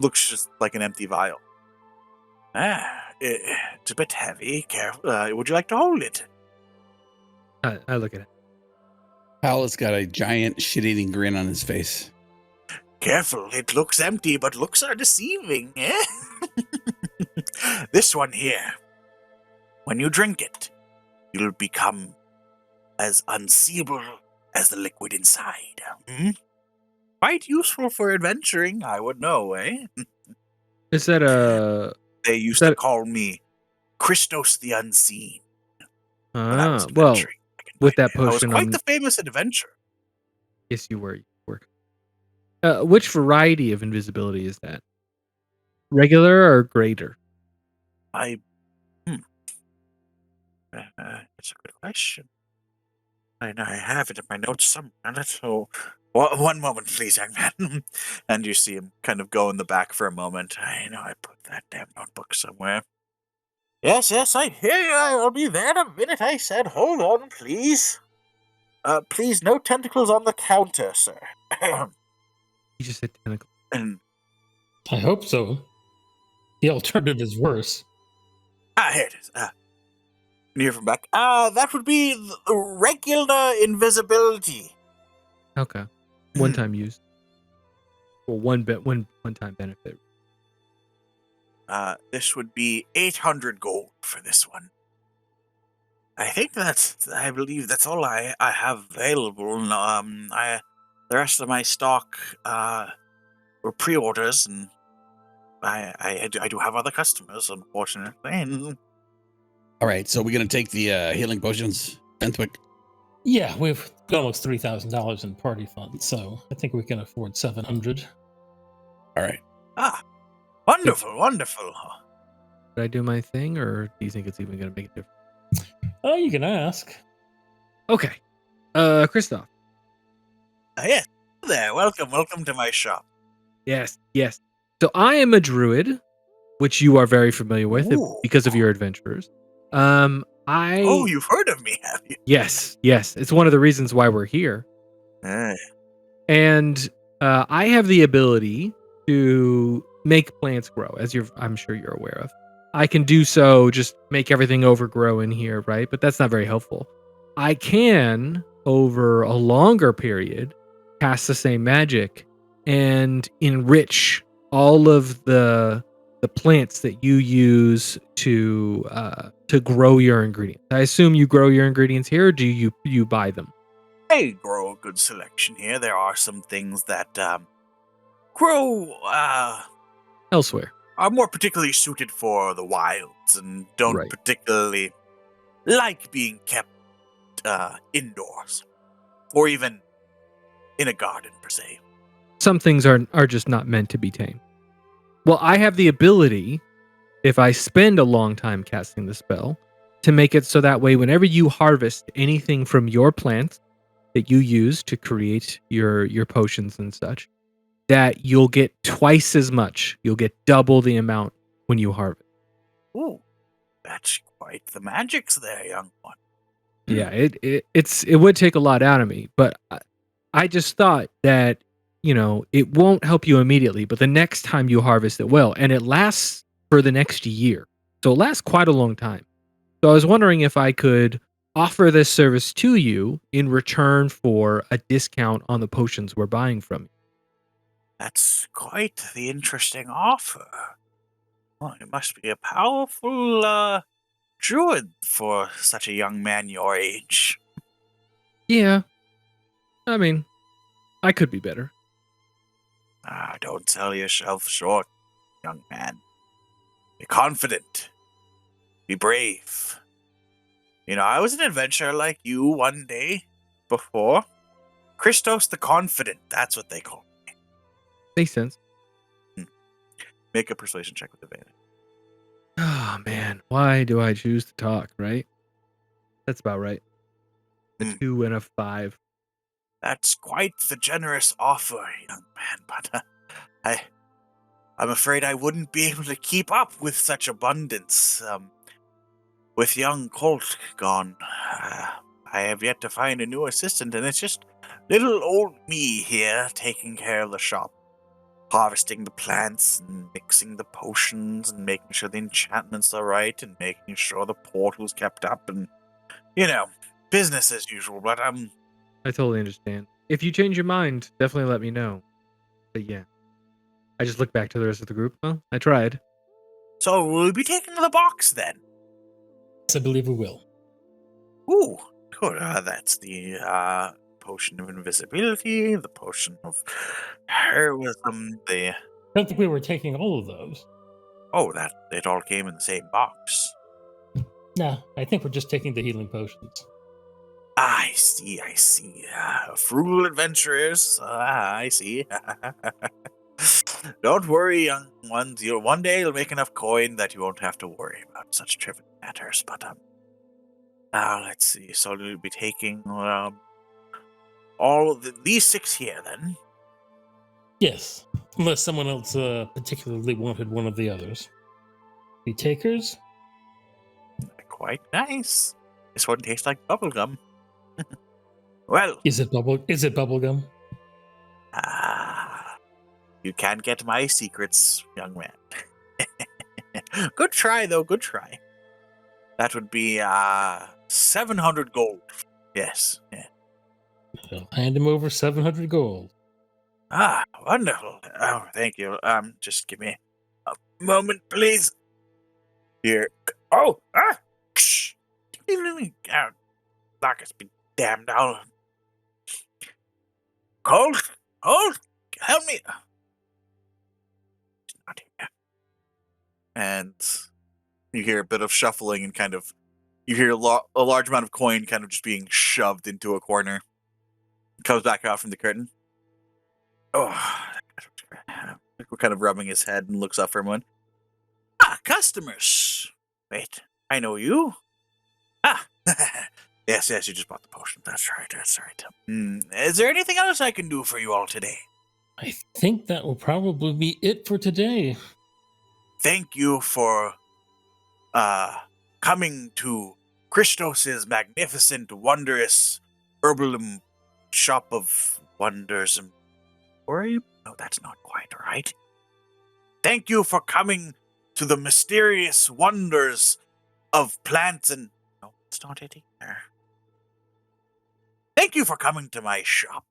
looks just like an empty vial. It's a bit heavy. Careful. Would you like to hold it? I look at it. Pal's got a giant shit-eating grin on his face. Careful, it looks empty, but looks are deceiving, eh? This one here. When you drink it, you'll become as unseeable as the liquid inside. Quite useful for adventuring, I would know, eh? Is that a They used that- to call me Christos the Unseen when I was well, adventuring. back in with my that day. I was potion quite on the famous adventurer. yes you were. Which variety of invisibility is that? Regular or greater? I. It's a good question. I have it in my notes somewhere. So, one moment, please, young man. And you see him kind of go in the back for a moment. I know I put that damn notebook somewhere. Yes, I hear you. I'll be there in a minute. I said, hold on, please. Please, no tentacles on the counter, sir. You just said tentacle. And I hope so. The alternative is worse. here it is. Near from back. That would be the regular invisibility. Okay. One time use. Well, one time benefit. This would be 800 gold for this one. I believe that's all I have available. The rest of my stock, were pre-orders, and I do have other customers, unfortunately. All right, so we're gonna take the healing potions, Fenthwick. Yeah, we've got almost $3,000 in party funds, so I think we can afford 700. All right. Wonderful. Did I do my thing, or do you think it's even going to make a difference? Oh, you can ask. Okay. Christoph. Yes, there. Welcome to my shop. Yes. So I am a druid, which you are very familiar with Ooh. because of your adventures. Oh, you've heard of me, have you? Yes. It's one of the reasons why we're here. And I have the ability to make plants grow, as I'm sure you're aware of. I can do so, just make everything overgrow in here, right? But that's not very helpful. I can, over a longer period, cast the same magic and enrich all of the plants that you use to grow your ingredients. I assume you grow your ingredients here, or do you buy them? I grow a good selection here. There are some things that grow Elsewhere. are more particularly suited for the wilds and don't Right. particularly like being kept indoors or even in a garden per se. Some things are just not meant to be tamed. Well, I have the ability, if I spend a long time casting the spell, to make it so that way whenever you harvest anything from your plant that you use to create your potions and such, that you'll get twice as much. You'll get double the amount when you harvest. Ooh, that's quite the magics there, young one. Yeah, it would take a lot out of me, but I just thought that, it won't help you immediately, but the next time you harvest it will, and it lasts for the next year. So it lasts quite a long time. So I was wondering if I could offer this service to you in return for a discount on the potions we're buying from you. That's quite the interesting offer. Well, you must be a powerful druid for such a young man your age. Yeah. I mean, I could be better. Don't sell yourself short, young man. Be confident. Be brave. I was an adventurer like you one day before. Christos the Confident, that's what they call me. Makes sense. Make a persuasion check with advantage. Oh man, why do I choose to talk, right? That's about right. A 2 and a 5. That's quite the generous offer, young man, but I'm afraid I wouldn't be able to keep up with such abundance. With young Colt gone, I have yet to find a new assistant, and it's just little old me here taking care of the shop. Harvesting the plants and mixing the potions and making sure the enchantments are right and making sure the portal's kept up and, business as usual, but I totally understand. If you change your mind, definitely let me know. But yeah. I just look back to the rest of the group. Well, I tried. So we'll be taking the box then. Yes, I believe we will. Ooh, good. That's the potion of invisibility, the potion of heroism, the I don't think we were taking all of those. that it all came in the same box. Nah, I think we're just taking the healing potions. I see. Frugal adventurers. I see. Don't worry, young ones. One day you'll make enough coin that you won't have to worry about such trivial matters. But let's see. So we'll be taking all of these 6 here then. Yes, unless someone else particularly wanted one of the others. The takers? Quite nice. This one tastes like bubblegum. Well, Is it bubblegum? You can't get my secrets, young man. Good try, though. Good try. That would be 700 gold. Yes. Yeah. I'll hand him over 700 gold. Wonderful. Oh, thank you. Just give me a moment, please. Here. Oh, Shh. Marcus, be damned. Cold, help me. She's not here. And you hear a bit of shuffling and kind of, you hear a large amount of coin kind of just being shoved into a corner. Comes back out from the curtain. Oh, we're kind of rubbing his head and looks up for a moment. Customers. Wait, I know you. Yes, you just bought the potion. That's right. Is there anything else I can do for you all today? I think that will probably be it for today. Thank you for coming to Christos' magnificent, wondrous herbal shop of wonders. No, that's not quite right. Thank you for coming to the mysterious wonders of plants and... No, it's not it either. Thank you for coming to my shop.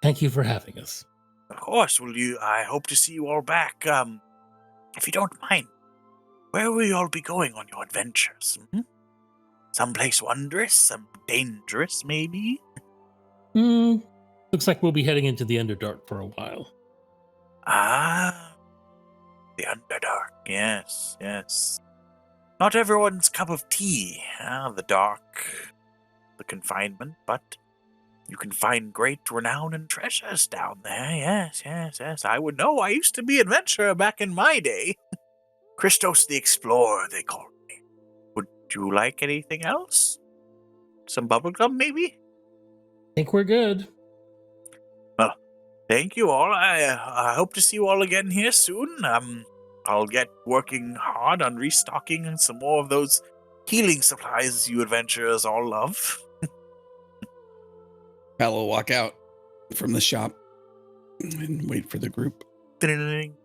Thank you for having us. Of course, I hope to see you all back. If you don't mind, where will you all be going on your adventures? Someplace wondrous, some dangerous, maybe? Looks like we'll be heading into the Underdark for a while. The Underdark, yes. Not everyone's cup of tea, the dark, the confinement, but you can find great renown and treasures down there, yes. I would know, I used to be an adventurer back in my day. Christos the Explorer, they called me. Would you like anything else? Some bubblegum, maybe? Think we're good. Well, thank you all. I hope to see you all again here soon. I'll get working hard on restocking some more of those healing supplies you adventurers all love. Pal will walk out from the shop and wait for the group. Ding.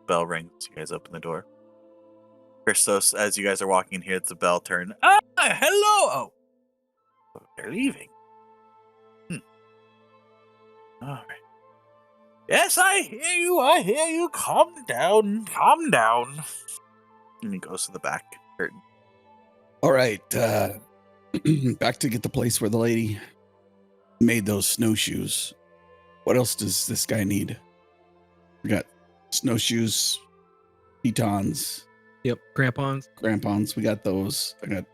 Bell rings. You guys open the door. Christos, as you guys are walking in here, it's a bell turn. Hello! Oh, they're leaving. All right. Yes, I hear you. Calm down. And he goes to the back curtain. All right. Back to get the place where the lady made those snowshoes. What else does this guy need? We got snowshoes, pitons. Yep, Crampons. We got those. I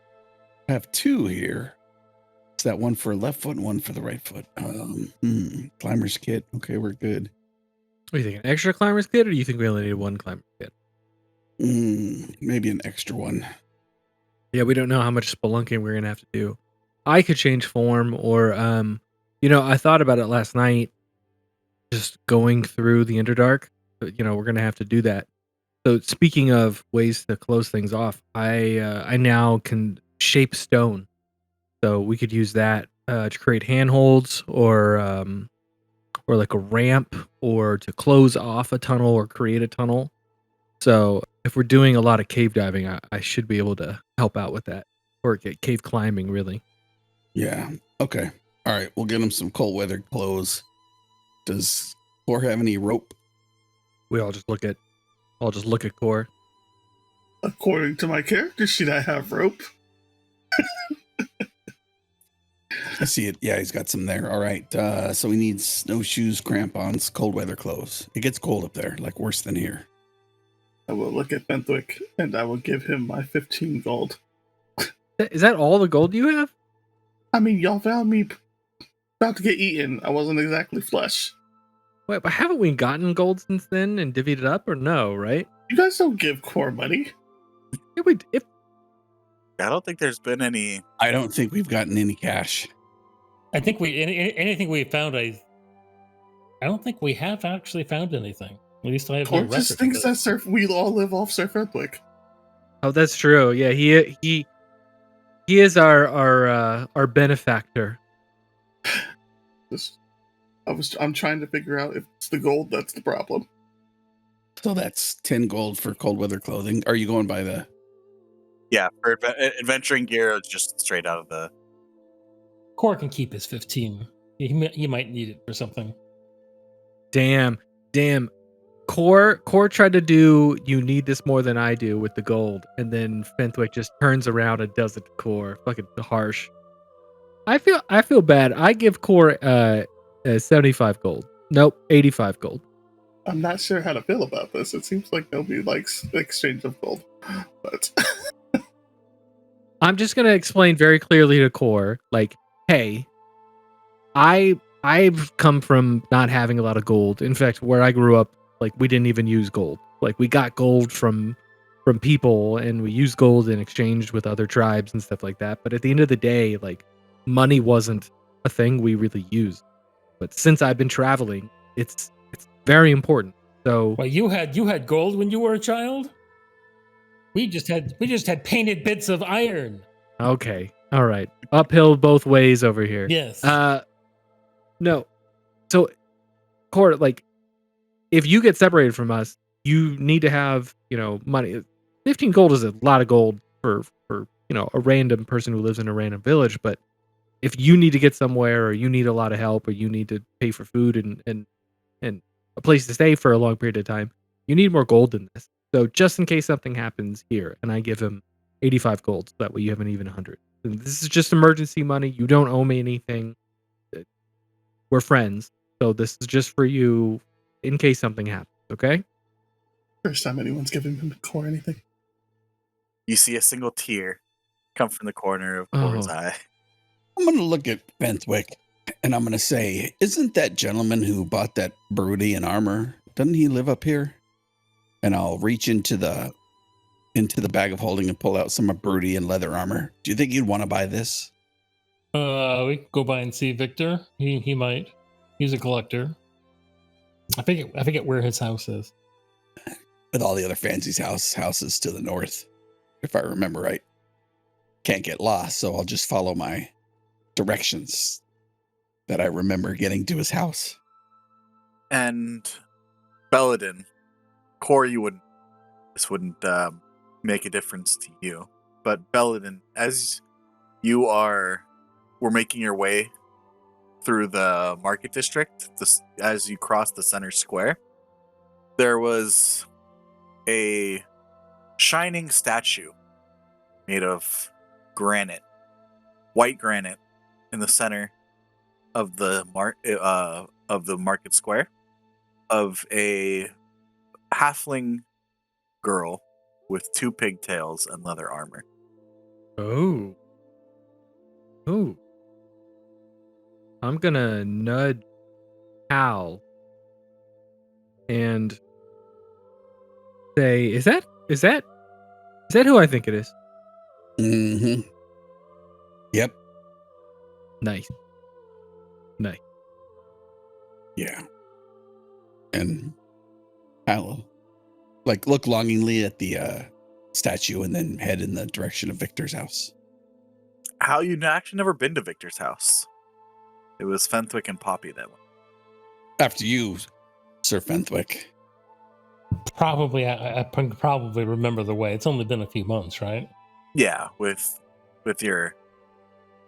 have 2 here. It's that one for left foot and one for the right foot. Climber's kit. Okay, we're good. What do you think? An extra climber's kit, or do you think we only need 1 climber's kit? Maybe an extra one. Yeah, we don't know how much spelunking we're gonna have to do. I could change form, or I thought about it last night, just going through the Underdark. But, we're gonna have to do that. So speaking of ways to close things off, I now can shape stone, so we could use that to create handholds, or like a ramp, or to close off a tunnel or create a tunnel. So if we're doing a lot of cave diving, I should be able to help out with that, or get cave climbing, really. Yeah. Okay. All right. We'll get him some cold weather clothes. Does Cor have any rope? I'll just look at Core. According to my character sheet, I have rope. I see it. Yeah, he's got some there. All right. So he needs snowshoes, crampons, cold weather clothes. It gets cold up there, like worse than here. I will look at Fenthwick and I will give him my 15 gold. Is that all the gold you have? I mean, y'all found me about to get eaten. I wasn't exactly flesh. Wait, but haven't we gotten gold since then and divvied it up, or no? Right? You guys don't give core money. Yeah, we. If I don't think there's been any. I don't think we've gotten any cash. I think anything we found. I don't think we have actually found anything. At least I have no Core record. just thinks of that we all live off Sir Fenthwick. oh, that's true. Yeah, he is our benefactor. I'm trying to figure out if it's the gold that's the problem. So that's 10 gold for cold weather clothing. Are you going by the... Yeah, for adventuring gear, it's just straight out of the. Core can keep his 15. He might need it for something. Damn. Core tried to do you need this more than I do with the gold, and then Fenthwick just turns around and does it to Core. Fucking harsh. I feel bad. I give Core 75 gold. Nope, 85 gold. I'm not sure how to feel about this. It seems like nobody likes the exchange of gold. But I'm just gonna explain very clearly to Core, like, hey, I've come from not having a lot of gold. In fact, where I grew up, like, we didn't even use gold. Like, we got gold from people, and we used gold in exchange with other tribes and stuff like that. But at the end of the day, like, money wasn't a thing we really used. But since I've been traveling, it's very important. So Well, you had gold when you were a child. We just had painted bits of iron. okay, all right, uphill both ways over here. Yes. No. So, Core, like, if you get separated from us, you need to have, money. 15 gold is a lot of gold for a random person who lives in a random village. But if you need to get somewhere, or you need a lot of help, or you need to pay for food and a place to stay for a long period of time, you need more gold than this. So just in case something happens here, and I give him 85 gold, so that way you have an even 100. And this is just emergency money. You don't owe me anything. We're friends, so this is just for you in case something happens. Okay? first time anyone's given him core anything. You see a single tear come from the corner of Core's Oh. eye. I'm going to look at Fenthwick and I'm going to say, isn't that gentleman who bought that Brody and armor, doesn't he live up here? And I'll reach into the bag of holding and pull out some of Brody and leather armor. Do you think you'd want to buy this? We could go by and see Victor. He might. He's a collector. I forget where his house is. With all the other fancies houses to the north, if I remember right. Can't get lost, so I'll just follow my directions that I remember getting to his house. And Belladin, Core, this wouldn't make a difference to you. But Belladin, as we're making your way through the market district, as you cross the center square, there was a shining statue made of granite, white granite, in the center of the market square, of a halfling girl with 2 pigtails and leather armor. Oh. I'm gonna nudge Hal and say, is that who I think it is? Mm-hmm. Yep. Nice. Yeah. And I'll look longingly at the statue and then head in the direction of Victor's house. How you actually never been to Victor's house? It was Fenthwick and Poppy that went. After you, Sir Fenthwick. Probably, I can probably remember the way. It's only been a few months, right? Yeah, with your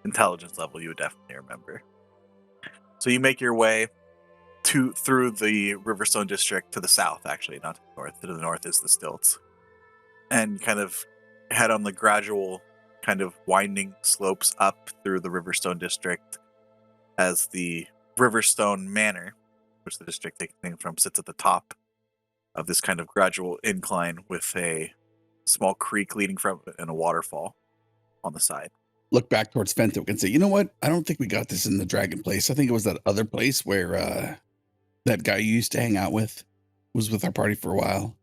intelligence level, you would definitely remember. So you make your way through the Riverstone district to the south, actually, not to the north. To the north is the stilts, and kind of head on the gradual kind of winding slopes up through the Riverstone district as the Riverstone Manor, which the district takes name from, sits at the top of this kind of gradual incline with a small creek leading from it and a waterfall on the side. Look back towards Fenton and say, you know what? I don't think we got this in the Dragon Place. I think it was that other place where that guy you used to hang out with was with our party for a while.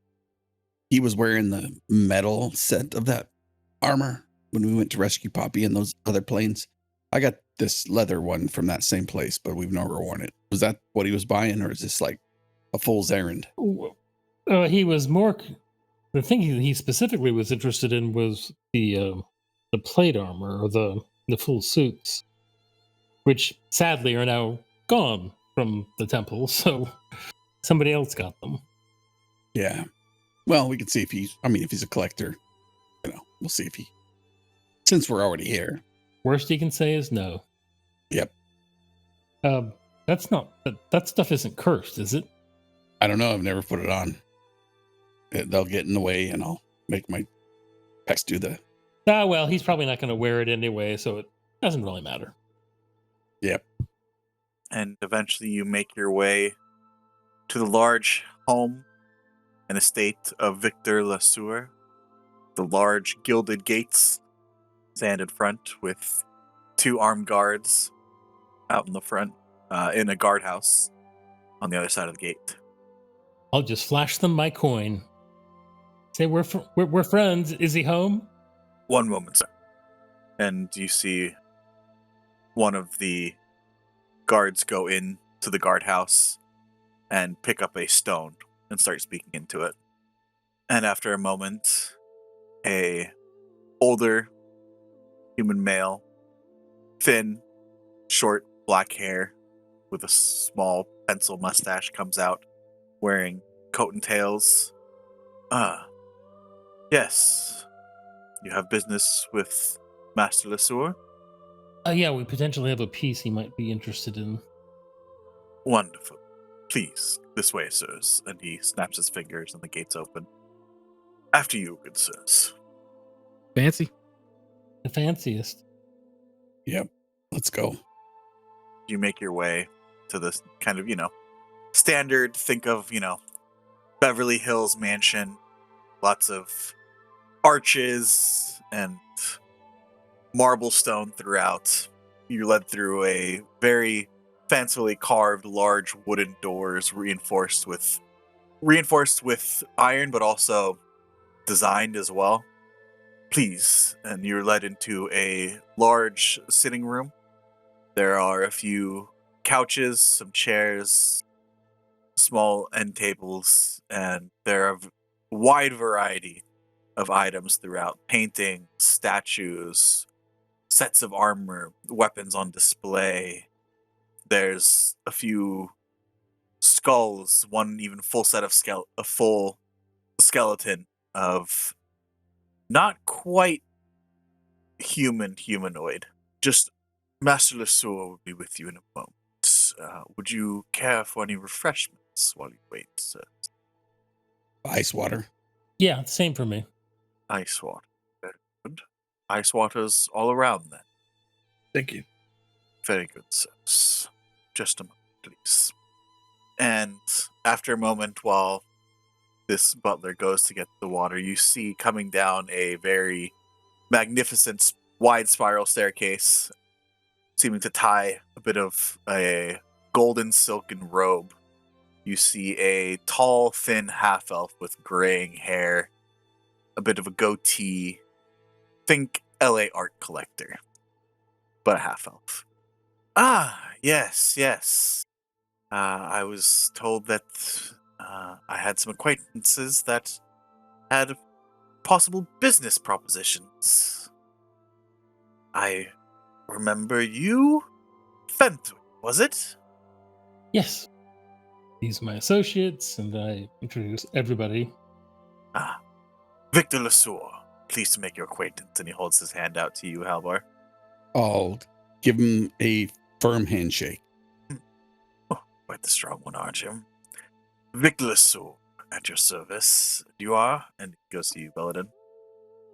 He was wearing the metal set of that armor when we went to rescue Poppy and those other planes. I got this leather one from that same place, but we've never worn it. Was that what he was buying, or is this like a fool's errand? He was more. The thing he specifically was interested in was the plate armor or the full suits, which sadly are now gone from the temple. So somebody else got them. Yeah. Well, we can see if if he's a collector, we'll see if he, since we're already here. Worst he can say is no. Yep. That's not, that stuff isn't cursed, is it? I don't know. I've never put it on. They'll get in the way and I'll make my pecs do the. Well, he's probably not going to wear it anyway, so it doesn't really matter. Yep. And eventually you make your way to the large home and estate of Victor Lesueur. The large gilded gates stand in front with 2 armed guards out in the front in a guardhouse on the other side of the gate. I'll just flash them my coin. Say, we're friends. Is he home? One moment, sir. And you see one of the guards go in to the guardhouse and pick up a stone and start speaking into it. And after a moment, a older human male, thin, short, black hair with a small pencil mustache comes out, wearing coat and tails. Yes. You have business with Master Lesueur? Yeah, we potentially have a piece he might be interested in. Wonderful. Please, this way, sirs. And he snaps his fingers and the gates open. After you, good sirs. Fancy. The fanciest. Yep. Let's go. You make your way to this kind of, standard, think of, Beverly Hills mansion. Lots of arches and marble stone throughout. You're led through a very fancifully carved large wooden doors reinforced with iron, but also designed as well. Please. And you're led into a large sitting room. There are a few couches, some chairs, small end tables, and there are a wide variety of items throughout. Paintings, statues, sets of armor, weapons on display. There's a few skulls, one even full set of a full skeleton of not quite humanoid. Just Master Lesueur will be with you in a moment. Would you care for any refreshments while you wait, sir? Ice water. Yeah, same for me. Ice water. Very good. Ice water's all around then. Thank you. Very good, sirs. Just a moment, please. And after a moment, while this butler goes to get the water, you see coming down a very magnificent wide spiral staircase, seeming to tie a bit of a golden silken robe. You see a tall, thin half-elf with graying hair, a bit of a goatee. Think LA art collector, but a half-elf. Ah, yes. I was told that I had some acquaintances that had possible business propositions. I remember you? Fenton, was it? Yes. These are my associates, and I introduce everybody. Ah, Victor Lesueur. Pleased to make your acquaintance. And he holds his hand out to you, Halvar. I'll give him a firm handshake. Oh, quite the strong one, aren't you? Victor Lesueur, at your service. You are? And he goes to you, Belladin.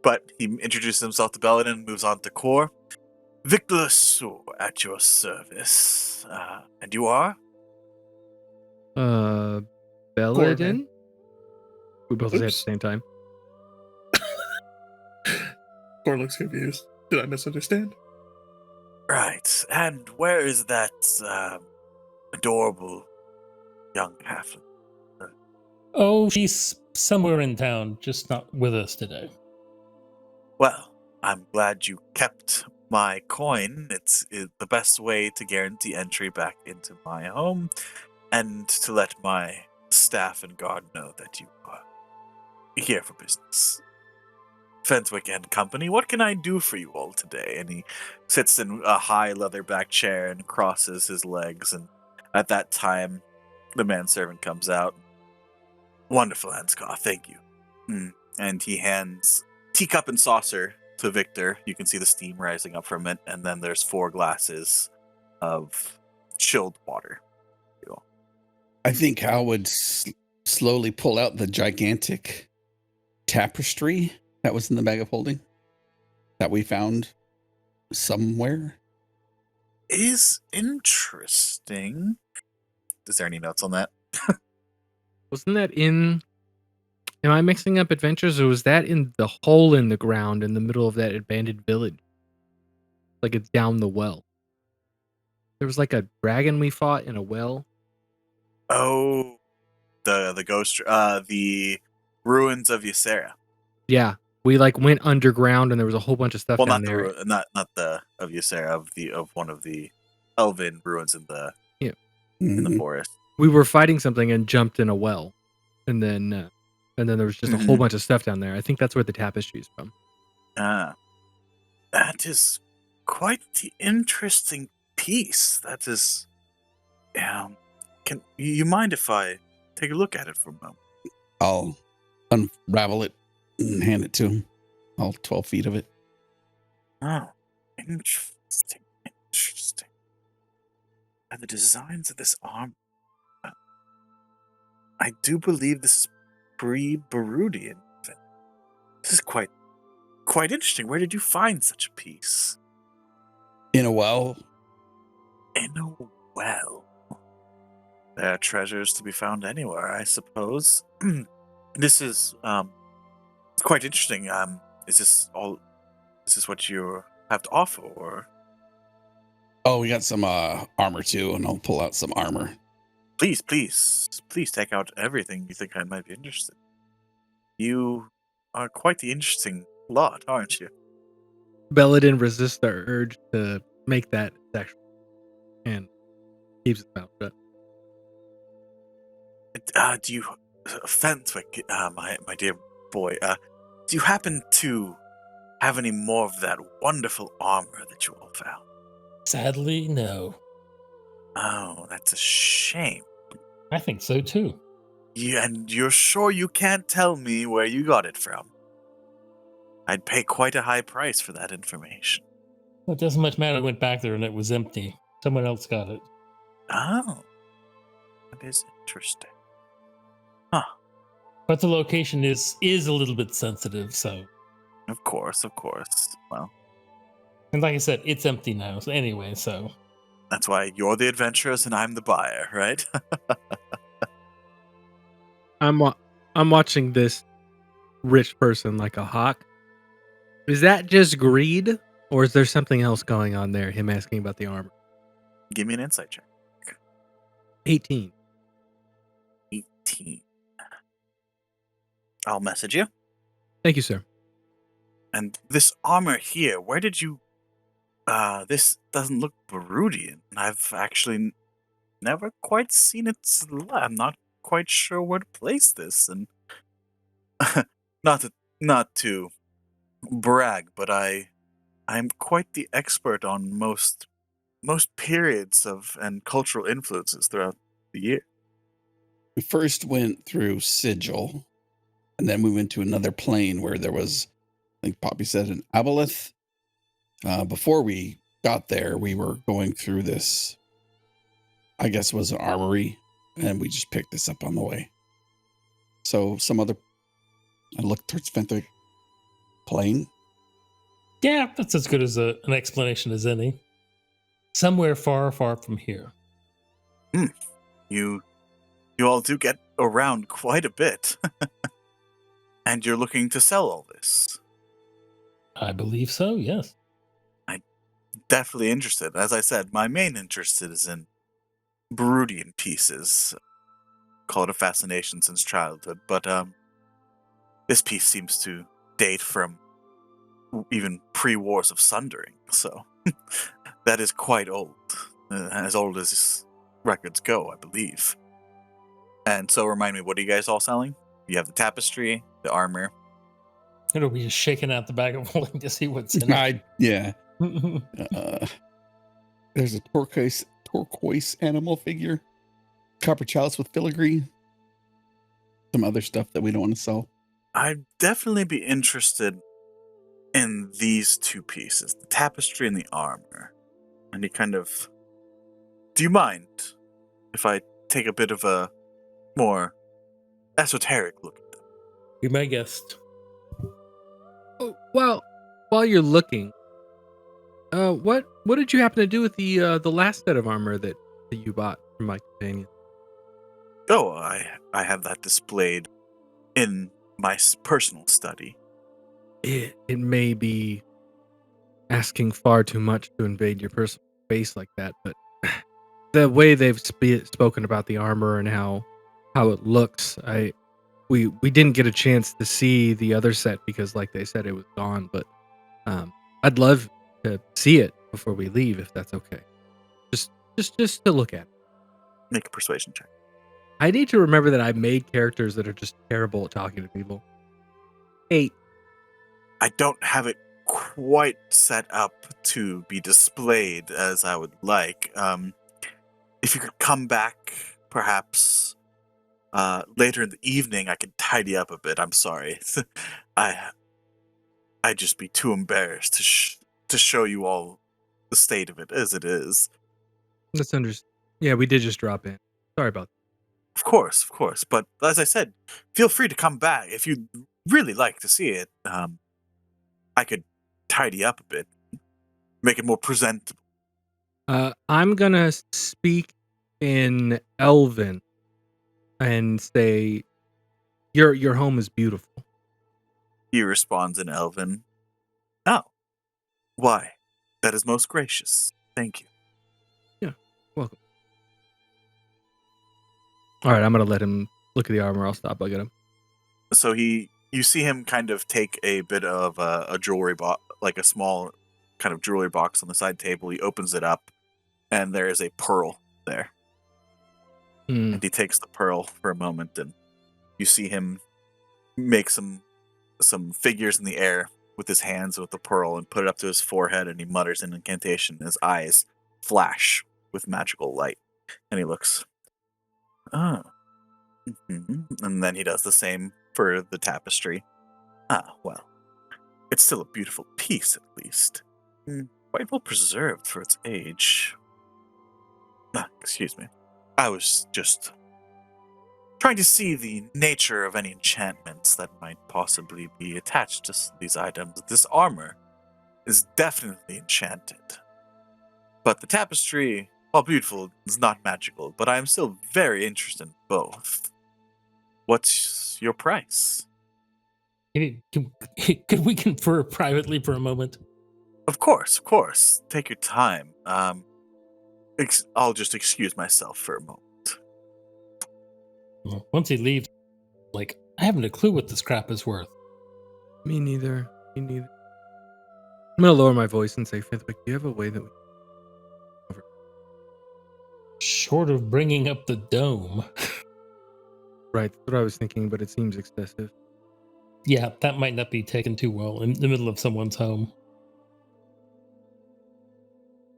But he introduces himself to Belladin and moves on to Core. Victor Lasso at your service. And you are? Belladin? We both say it at the Oops. same time. Core looks confused. Did I misunderstand? Right. And where is that adorable young halfling? Oh, she's somewhere in town, just not with us today. Well, I'm glad you kept my coin. It's the best way to guarantee entry back into my home and to let my staff and guard know that you are here for business. Fenswick and Company, what can I do for you all today? And he sits in a high leather-back chair and crosses his legs, and at that time, the manservant comes out. Wonderful, Anscough, thank you. And he hands teacup and saucer to Victor. You can see the steam rising up from it, and then there's 4 glasses of chilled water. I think Hal would slowly pull out the gigantic tapestry that was in the bag of holding that we found somewhere. Is interesting. Is there any notes on that? Wasn't that in... Am I mixing up adventures, or was that in the hole in the ground in the middle of that abandoned village? Like it's down the well. There was like a dragon we fought in a well. Oh, the ghost, the ruins of Ysera. Yeah, we like went underground and there was a whole bunch of stuff Well, down not there. not the of Ysera, of one of the elven ruins in the Mhm. forest. We were fighting something and jumped in a well, and then there was just a whole Mhm. bunch of stuff down there. I think that's where the tapestry's from. Ah, that is quite the interesting piece. That is, can you mind if I take a look at it for a moment? I'll unravel it and hand it to him. All 12 feet of it. Oh, interesting. And the designs of this arm, I do believe this is pre-Barudian. This is quite interesting. Where did you find such a piece? In a well. In a well. There are treasures to be found anywhere, I suppose. This is it's quite interesting. Is this what you have to offer, or Oh, we got some armor too, and I'll pull out some armor. please take out everything you think I might be interested. You are quite the interesting lot, aren't you? Belladin resists the urge to make that sexual and keeps his mouth shut. Do you, Fenswick, my dear boy, do you happen to have any more of that wonderful armor that you all found? Sadly, no. Oh, that's a shame. I think so too. And you're sure you can't tell me where you got it from? I'd pay quite a high price for that information. Well, it doesn't much matter. I went back there and it was empty. Someone else got it. Oh, that is interesting. Huh. But the location is a little bit sensitive, so. Of course. Well, And like I said, it's empty now. So anyway, so. that's why you're the adventurers and I'm the buyer, right? I'm watching this rich person like a hawk. Is that just greed, or is there something else going on there? Him asking about the armor. Give me an insight check. 18. 18. I'll message you. Thank you, sir. And this armor here, where did you... this doesn't look Barudian. I've actually never quite seen it. I'm not quite sure where to place this. And not to brag, but I'm quite the expert on most periods of and cultural influences throughout the year. We first went through Sigil, and then we went to another plane where there was, I think Poppy said, an aboleth. Before we got there, we were going through this, I guess it was an armory, and we just picked this up on the way. So I looked towards Fenwick. Plane? Yeah, that's as good as an explanation as any. Somewhere far, far from here. You all do get around quite a bit. And you're looking to sell all this. I believe so, yes. Definitely interested. As I said, my main interest is in Brutian pieces. Call it a fascination since childhood, but this piece seems to date from even pre-Wars of Sundering, so that is quite old. As old as records go, I believe. And so remind me, what are you guys all selling? You have the tapestry, the armor. It'll be just shaking out the bag of holding to see what's in it. Yeah. There's a turquoise animal figure, copper chalice with filigree, some other stuff that we don't want to sell. I'd definitely be interested in these two pieces, the tapestry and the armor. And he kind of... Do you mind if I take a bit of a more esoteric look at them? Be my guest. Oh, well, while you're looking, what did you happen to do with the last set of armor that you bought from my companion? Oh, I have that displayed in my personal study. It may be asking far too much to invade your personal space like that, but the way they've spoken about the armor and how it looks, we didn't get a chance to see the other set because, like they said, it was gone. But I'd love to see it before we leave, if that's okay. Just to look at it. Make a persuasion check. I need to remember that I made characters that are just terrible at talking to people. 8. I don't have it quite set up to be displayed as I would like. If you could come back, perhaps later in the evening, I could tidy up a bit. I'm sorry. I'd just be too embarrassed to show you all the state of it as it is. That's understood. Yeah, we did just drop in. Sorry about that. Of course. But as I said, feel free to come back if you'd really like to see it. I could tidy up a bit, make it more presentable. I'm gonna speak in Elven and say, "Your home is beautiful." He responds in Elven. Oh, why? That is most gracious. Thank you. Yeah, welcome. All right, I'm gonna let him look at the armor. I'll stop bugging him. So you see him kind of take a bit of a jewelry box, like a small kind of jewelry box on the side table. He opens it up, and there is a pearl there. Hmm. And he takes the pearl for a moment, and you see him make some figures in the air with his hands with the pearl and put it up to his forehead, and he mutters an incantation. His eyes flash with magical light, and he looks. Oh. And then he does the same for the tapestry. Ah, well. It's still a beautiful piece, at least. Quite well preserved for its age. Excuse me. I was just trying to see the nature of any enchantments that might possibly be attached to these items. This armor is definitely enchanted. But the tapestry, while beautiful, is not magical, but I am still very interested in both. What's your price? Could we confer privately for a moment? Of course. Take your time. I'll just excuse myself for a moment. Well, once he leaves, I haven't a clue what this crap is worth. Me neither. I'm gonna lower my voice and say, Fifthwick, do you have a way that we... Short of bringing up the dome. Right, that's what I was thinking, but it seems excessive. Yeah, that might not be taken too well in the middle of someone's home.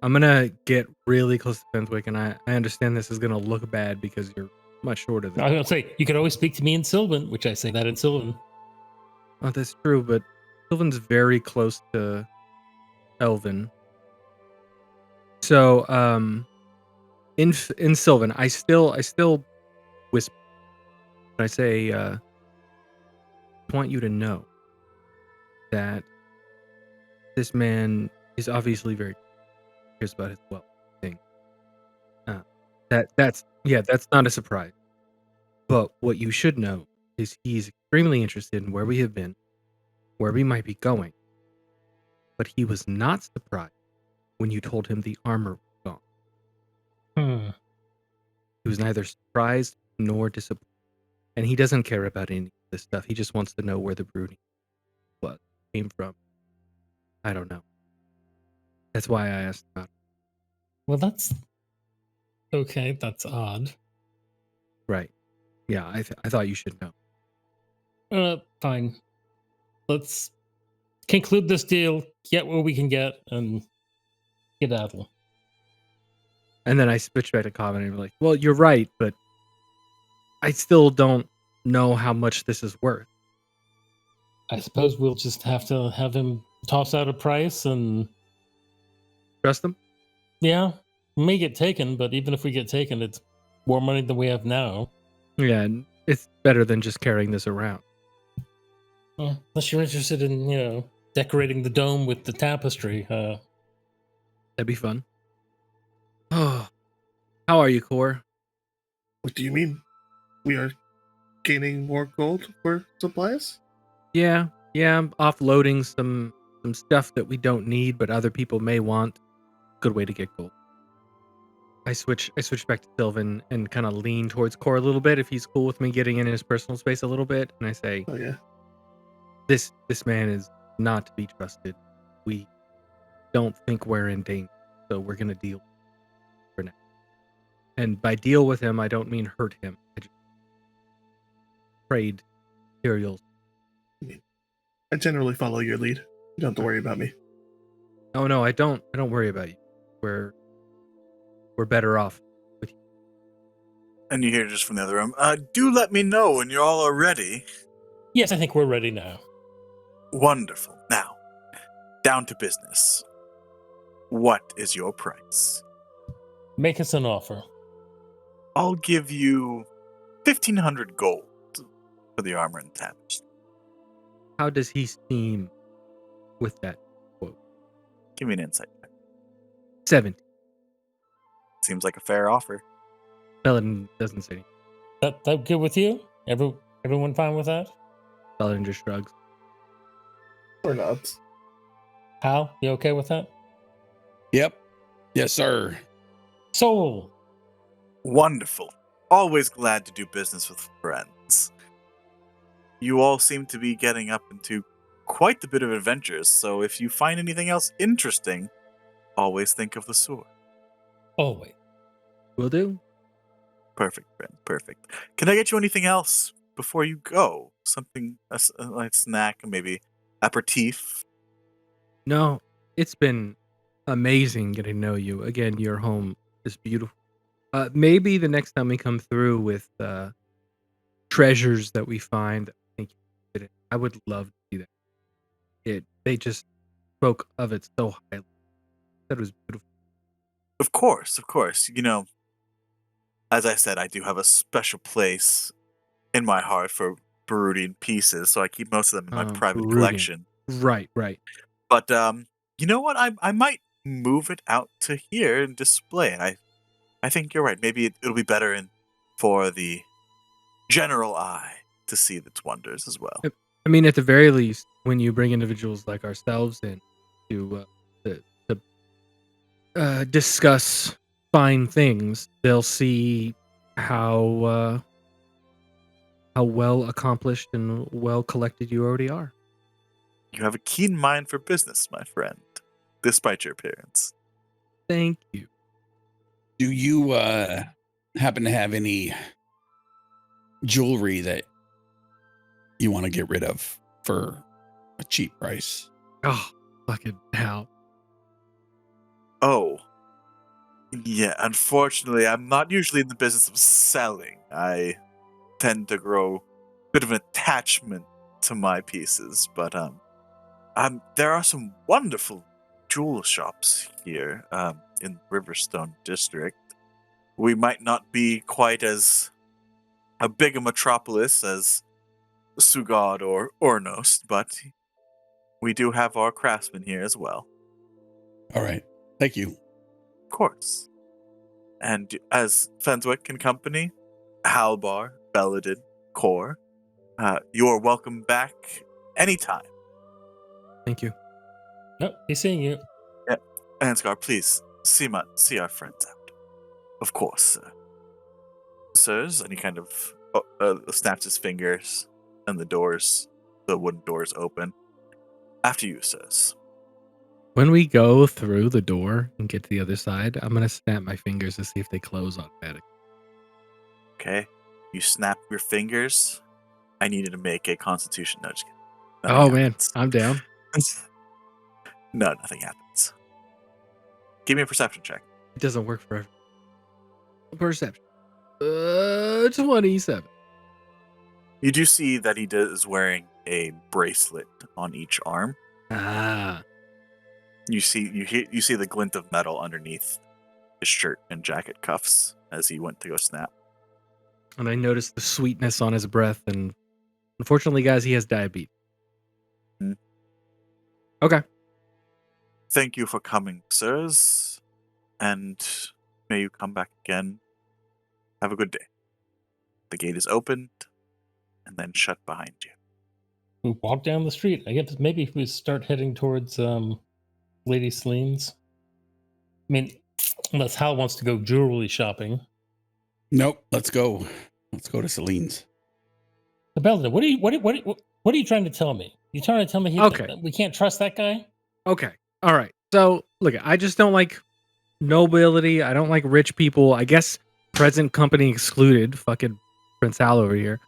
I'm gonna get really close to Fenwick, and I understand this is gonna look bad because you're much shorter than I was going to say, you could always speak to me in Sylvan, which I say that in Sylvan. Oh, that's true, but Sylvan's very close to Elven. So, in Sylvan, I still whisper. I say, I want you to know that this man is obviously very curious about his well-being. That's not a surprise. But what you should know is he's extremely interested in where we have been, where we might be going. But he was not surprised when you told him the armor was gone. He was neither surprised nor disappointed. And he doesn't care about any of this stuff. He just wants to know where the brooding came from. I don't know. That's why I asked about it. Well, that's okay. That's odd. Right. Yeah, I thought you should know. Fine. Let's conclude this deal, get what we can get, and skedaddle. And then I switched back to Cobb and I'm like, well, you're right, but I still don't know how much this is worth. I suppose we'll just have to have him toss out a price and... Trust him? Yeah, we may get taken, but even if we get taken, it's more money than we have now. Yeah, and it's better than just carrying this around. Unless you're interested in, decorating the dome with the tapestry. That'd be fun. Oh, how are you, Core? What do you mean? We are gaining more gold for supplies? Yeah, I'm offloading some stuff that we don't need, but other people may want. Good way to get gold. I switch back to Sylvan and kind of lean towards Core a little bit if he's cool with me getting in his personal space a little bit, and I say, Oh yeah. This man is not to be trusted. We don't think we're in danger, so we're gonna deal for now. And by deal with him, I don't mean hurt him. I just trade materials. I generally follow your lead. You don't have to worry about me. Oh no, I don't worry about you. We're better off with you. And you hear just from the other room, do let me know when you all are ready. Yes, I think we're ready now. Wonderful. Now, down to business. What is your price? Make us an offer. I'll give you 1,500 gold for the armor and tapestry. How does he seem with that quote? Give me an insight check. 70. Seems like a fair offer. Paladin doesn't say anything. That good with you? Everyone fine with that? Paladin just shrugs. Or not. Hal, you okay with that? Yep. Yes, sir. Soul. Wonderful. Always glad to do business with friends. You all seem to be getting up into quite the bit of adventures, so if you find anything else interesting, always think of the sword. Always. Will do. Perfect, friend. Perfect. Can I get you anything else before you go? Something, a light snack, maybe aperitif? No, it's been amazing getting to know you. Again, your home is beautiful. Maybe the next time we come through with treasures that we find, I would love to see that. They just spoke of it so highly. That was beautiful. Of course, of course. As I said, I do have a special place in my heart for Barudian pieces, so I keep most of them in my private Barudian. collection. Right. But you know what? I might move it out to here and display it. I think you're right. Maybe it'll be better for the general eye to see its wonders as well. I mean, at the very least, when you bring individuals like ourselves in to discuss fine things, they'll see how well accomplished and well collected you already are. You have a keen mind for business, my friend, despite your appearance. Thank you. Do you happen to have any jewelry that you want to get rid of for a cheap price? Oh, fucking hell. Oh. Yeah, unfortunately, I'm not usually in the business of selling. I tend to grow a bit of an attachment to my pieces, but there are some wonderful jewel shops here in Riverstone District. We might not be quite as a big a metropolis as Sugod or Ornost, but we do have our craftsmen here as well. All right. Thank you. Of course. And as Fenswick and Company, Halbar, Belladin, Kor, you're welcome back anytime. Thank you. Nope, he's seeing you. Ansgar, please see our friends out. Of course, sirs. And he kind of snaps his fingers, and the wooden doors open. After you, sirs. When we go through the door and get to the other side, I'm gonna snap my fingers to see if they close automatically. Okay. You snap your fingers. I need you to make a Constitution. No, just kidding. Oh Nothing man, happens. I'm down. No, nothing happens. Give me a perception check. It doesn't work for everyone. Perception. 27. You do see that he is wearing a bracelet on each arm. Ah. You see the glint of metal underneath his shirt and jacket cuffs as he went to go snap. And I noticed the sweetness on his breath, and unfortunately, guys, he has diabetes. Hmm. Okay. Thank you for coming, sirs, and may you come back again. Have a good day. The gate is opened and then shut behind you. We walk down the street. I guess maybe if we start heading towards Lady Celine's. I mean, unless Hal wants to go jewelry shopping. Nope. Let's go. Let's go to Celine's. So Belladin, what are you trying to tell me? You trying to tell me Okay. we can't trust that guy? Okay. All right. So, look, I just don't like nobility. I don't like rich people. I guess present company excluded. Fucking Prince Hal over here.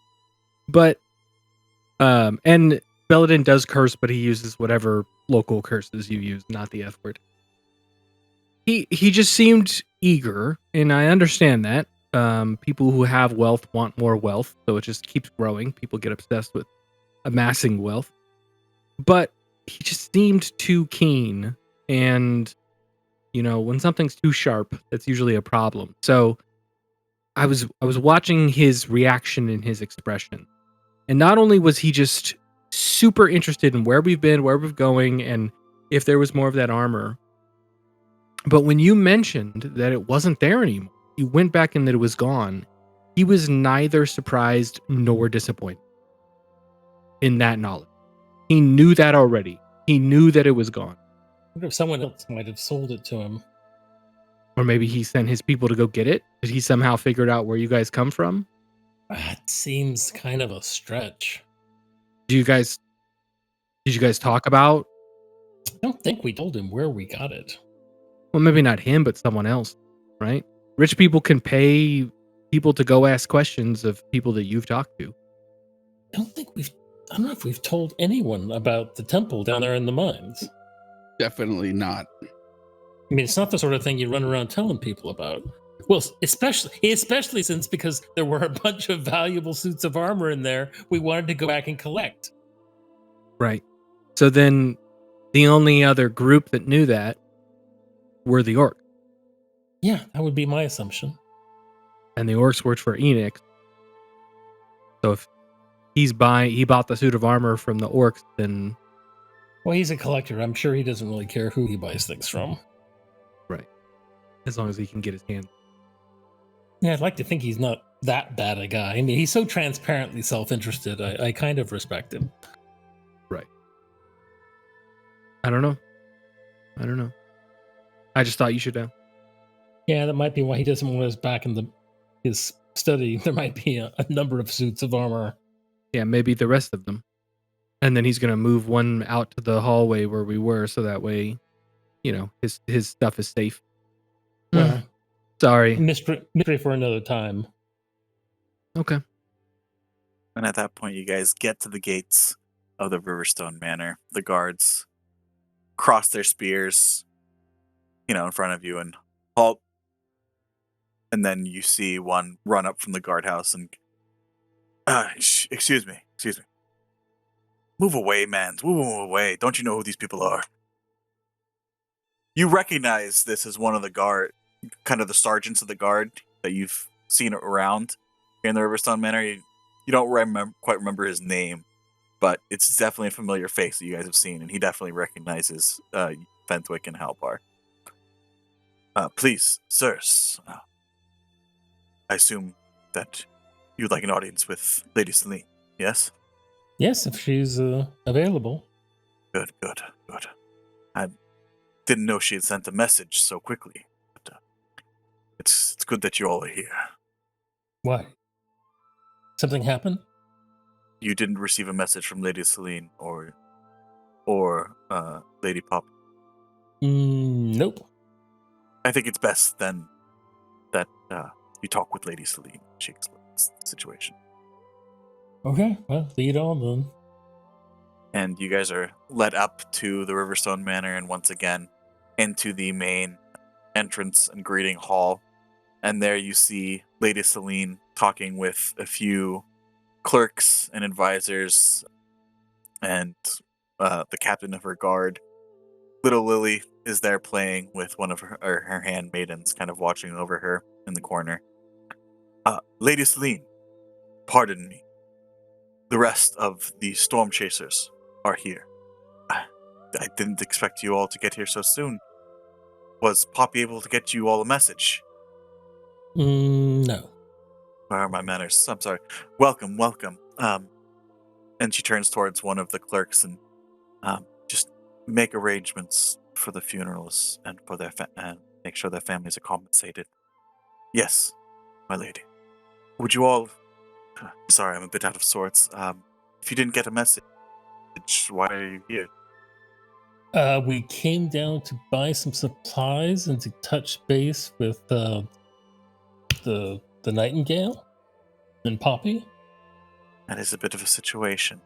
But, and Belladin does curse, but he uses whatever local curses you use, not the F word. He just seemed eager, and I understand that. People who have wealth want more wealth, so it just keeps growing. People get obsessed with amassing wealth. But he just seemed too keen, and when something's too sharp, that's usually a problem. So I was watching his reaction and his expression, and not only was he just super interested in where we've been, where we're going, and if there was more of that armor, but when you mentioned that it wasn't there anymore, you went back and that it was gone, he was neither surprised nor disappointed in that knowledge. He knew that already. He knew that it was gone. I wonder if someone else might have sold it to him. Or maybe he sent his people to go get it. Did he somehow figure out where you guys come from? That seems kind of a stretch. Did you guys talk about? I don't think we told him where we got it. Well, maybe not him, but someone else, right? Rich people can pay people to go ask questions of people that you've talked to. I don't know if we've told anyone about the temple down there in the mines. Definitely not. I mean, it's not the sort of thing you run around telling people about. Well, especially since because there were a bunch of valuable suits of armor in there, we wanted to go back and collect. Right. So then the only other group that knew that were the orcs. Yeah, that would be my assumption. And the orcs worked for Enix. So if he bought the suit of armor from the orcs, then... Well, he's a collector. I'm sure he doesn't really care who he buys things from. Right. As long as he can get his hands. Yeah, I'd like to think he's not that bad a guy. I mean, he's so transparently self-interested. I kind of respect him. Right. I don't know. I just thought you should know. Yeah, that might be why he doesn't want us back in his study. There might be a number of suits of armor. Yeah, maybe the rest of them. And then he's going to move one out to the hallway where we were, so that way, his stuff is safe. Well, sorry. Mystery for another time. Okay. And at that point, you guys get to the gates of the Riverstone Manor. The guards cross their spears, in front of you and halt. And then you see one run up from the guardhouse and, excuse me. Move away, man. Move away. Don't you know who these people are? You recognize this as one of the guard, kind of the sergeants of the guard that you've seen around here in the Riverstone Manor. You don't quite remember his name, but it's definitely a familiar face that you guys have seen, and he definitely recognizes Fenthwick and Halpar. Please, sirs, I assume that you'd like an audience with Lady Celine, yes? Yes, if she's available. Good. I didn't know she had sent a message so quickly, but it's good that you all are here. Why? Something happened? You didn't receive a message from Lady Celine or Lady Pop. Nope. I think it's best then that you talk with Lady Celine. She explains the situation. Okay, well, lead on then. And you guys are led up to the Riverstone Manor and once again into the main entrance and greeting hall. And there you see Lady Celine talking with a few clerks and advisors and the captain of her guard. Little Lily is there playing with one of her handmaidens, kind of watching over her in the corner. Lady Celine, pardon me. The rest of the storm chasers are here. I didn't expect you all to get here so soon. Was Poppy able to get you all a message? No. Where are my manners? I'm sorry. Welcome. And she turns towards one of the clerks and just make arrangements for the funerals and for their and make sure their families are compensated. Yes, my lady. Would you all? Sorry, I'm a bit out of sorts. If you didn't get a message, why are you here? We came down to buy some supplies and to touch base with the Nightingale and Poppy. That is a bit of a situation.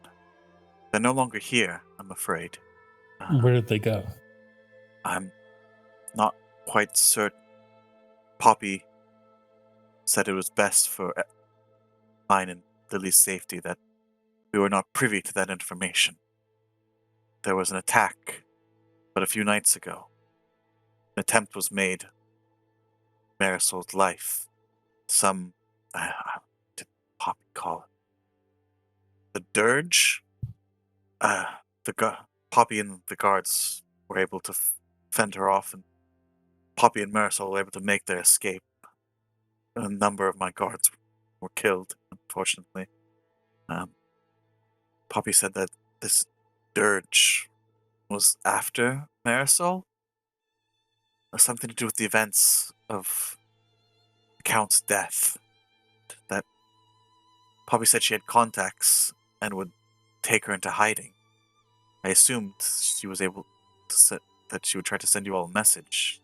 They're no longer here, I'm afraid. Where did they go? I'm not quite certain. Poppy said it was best for mine and Lily's safety that we were not privy to that information. There was an attack, but a few nights ago. An attempt was made. Marisol's life. Some. Did Poppy call it? The Dirge? Poppy and the guards were able to fend her off, and Poppy and Marisol were able to make their escape. A number of my guards were killed, unfortunately. Poppy said that this Dirge was after Marisol? Or something to do with the events of the Count's death. That Poppy said she had contacts and would take her into hiding. I assumed she was able to that she would try to send you all a message.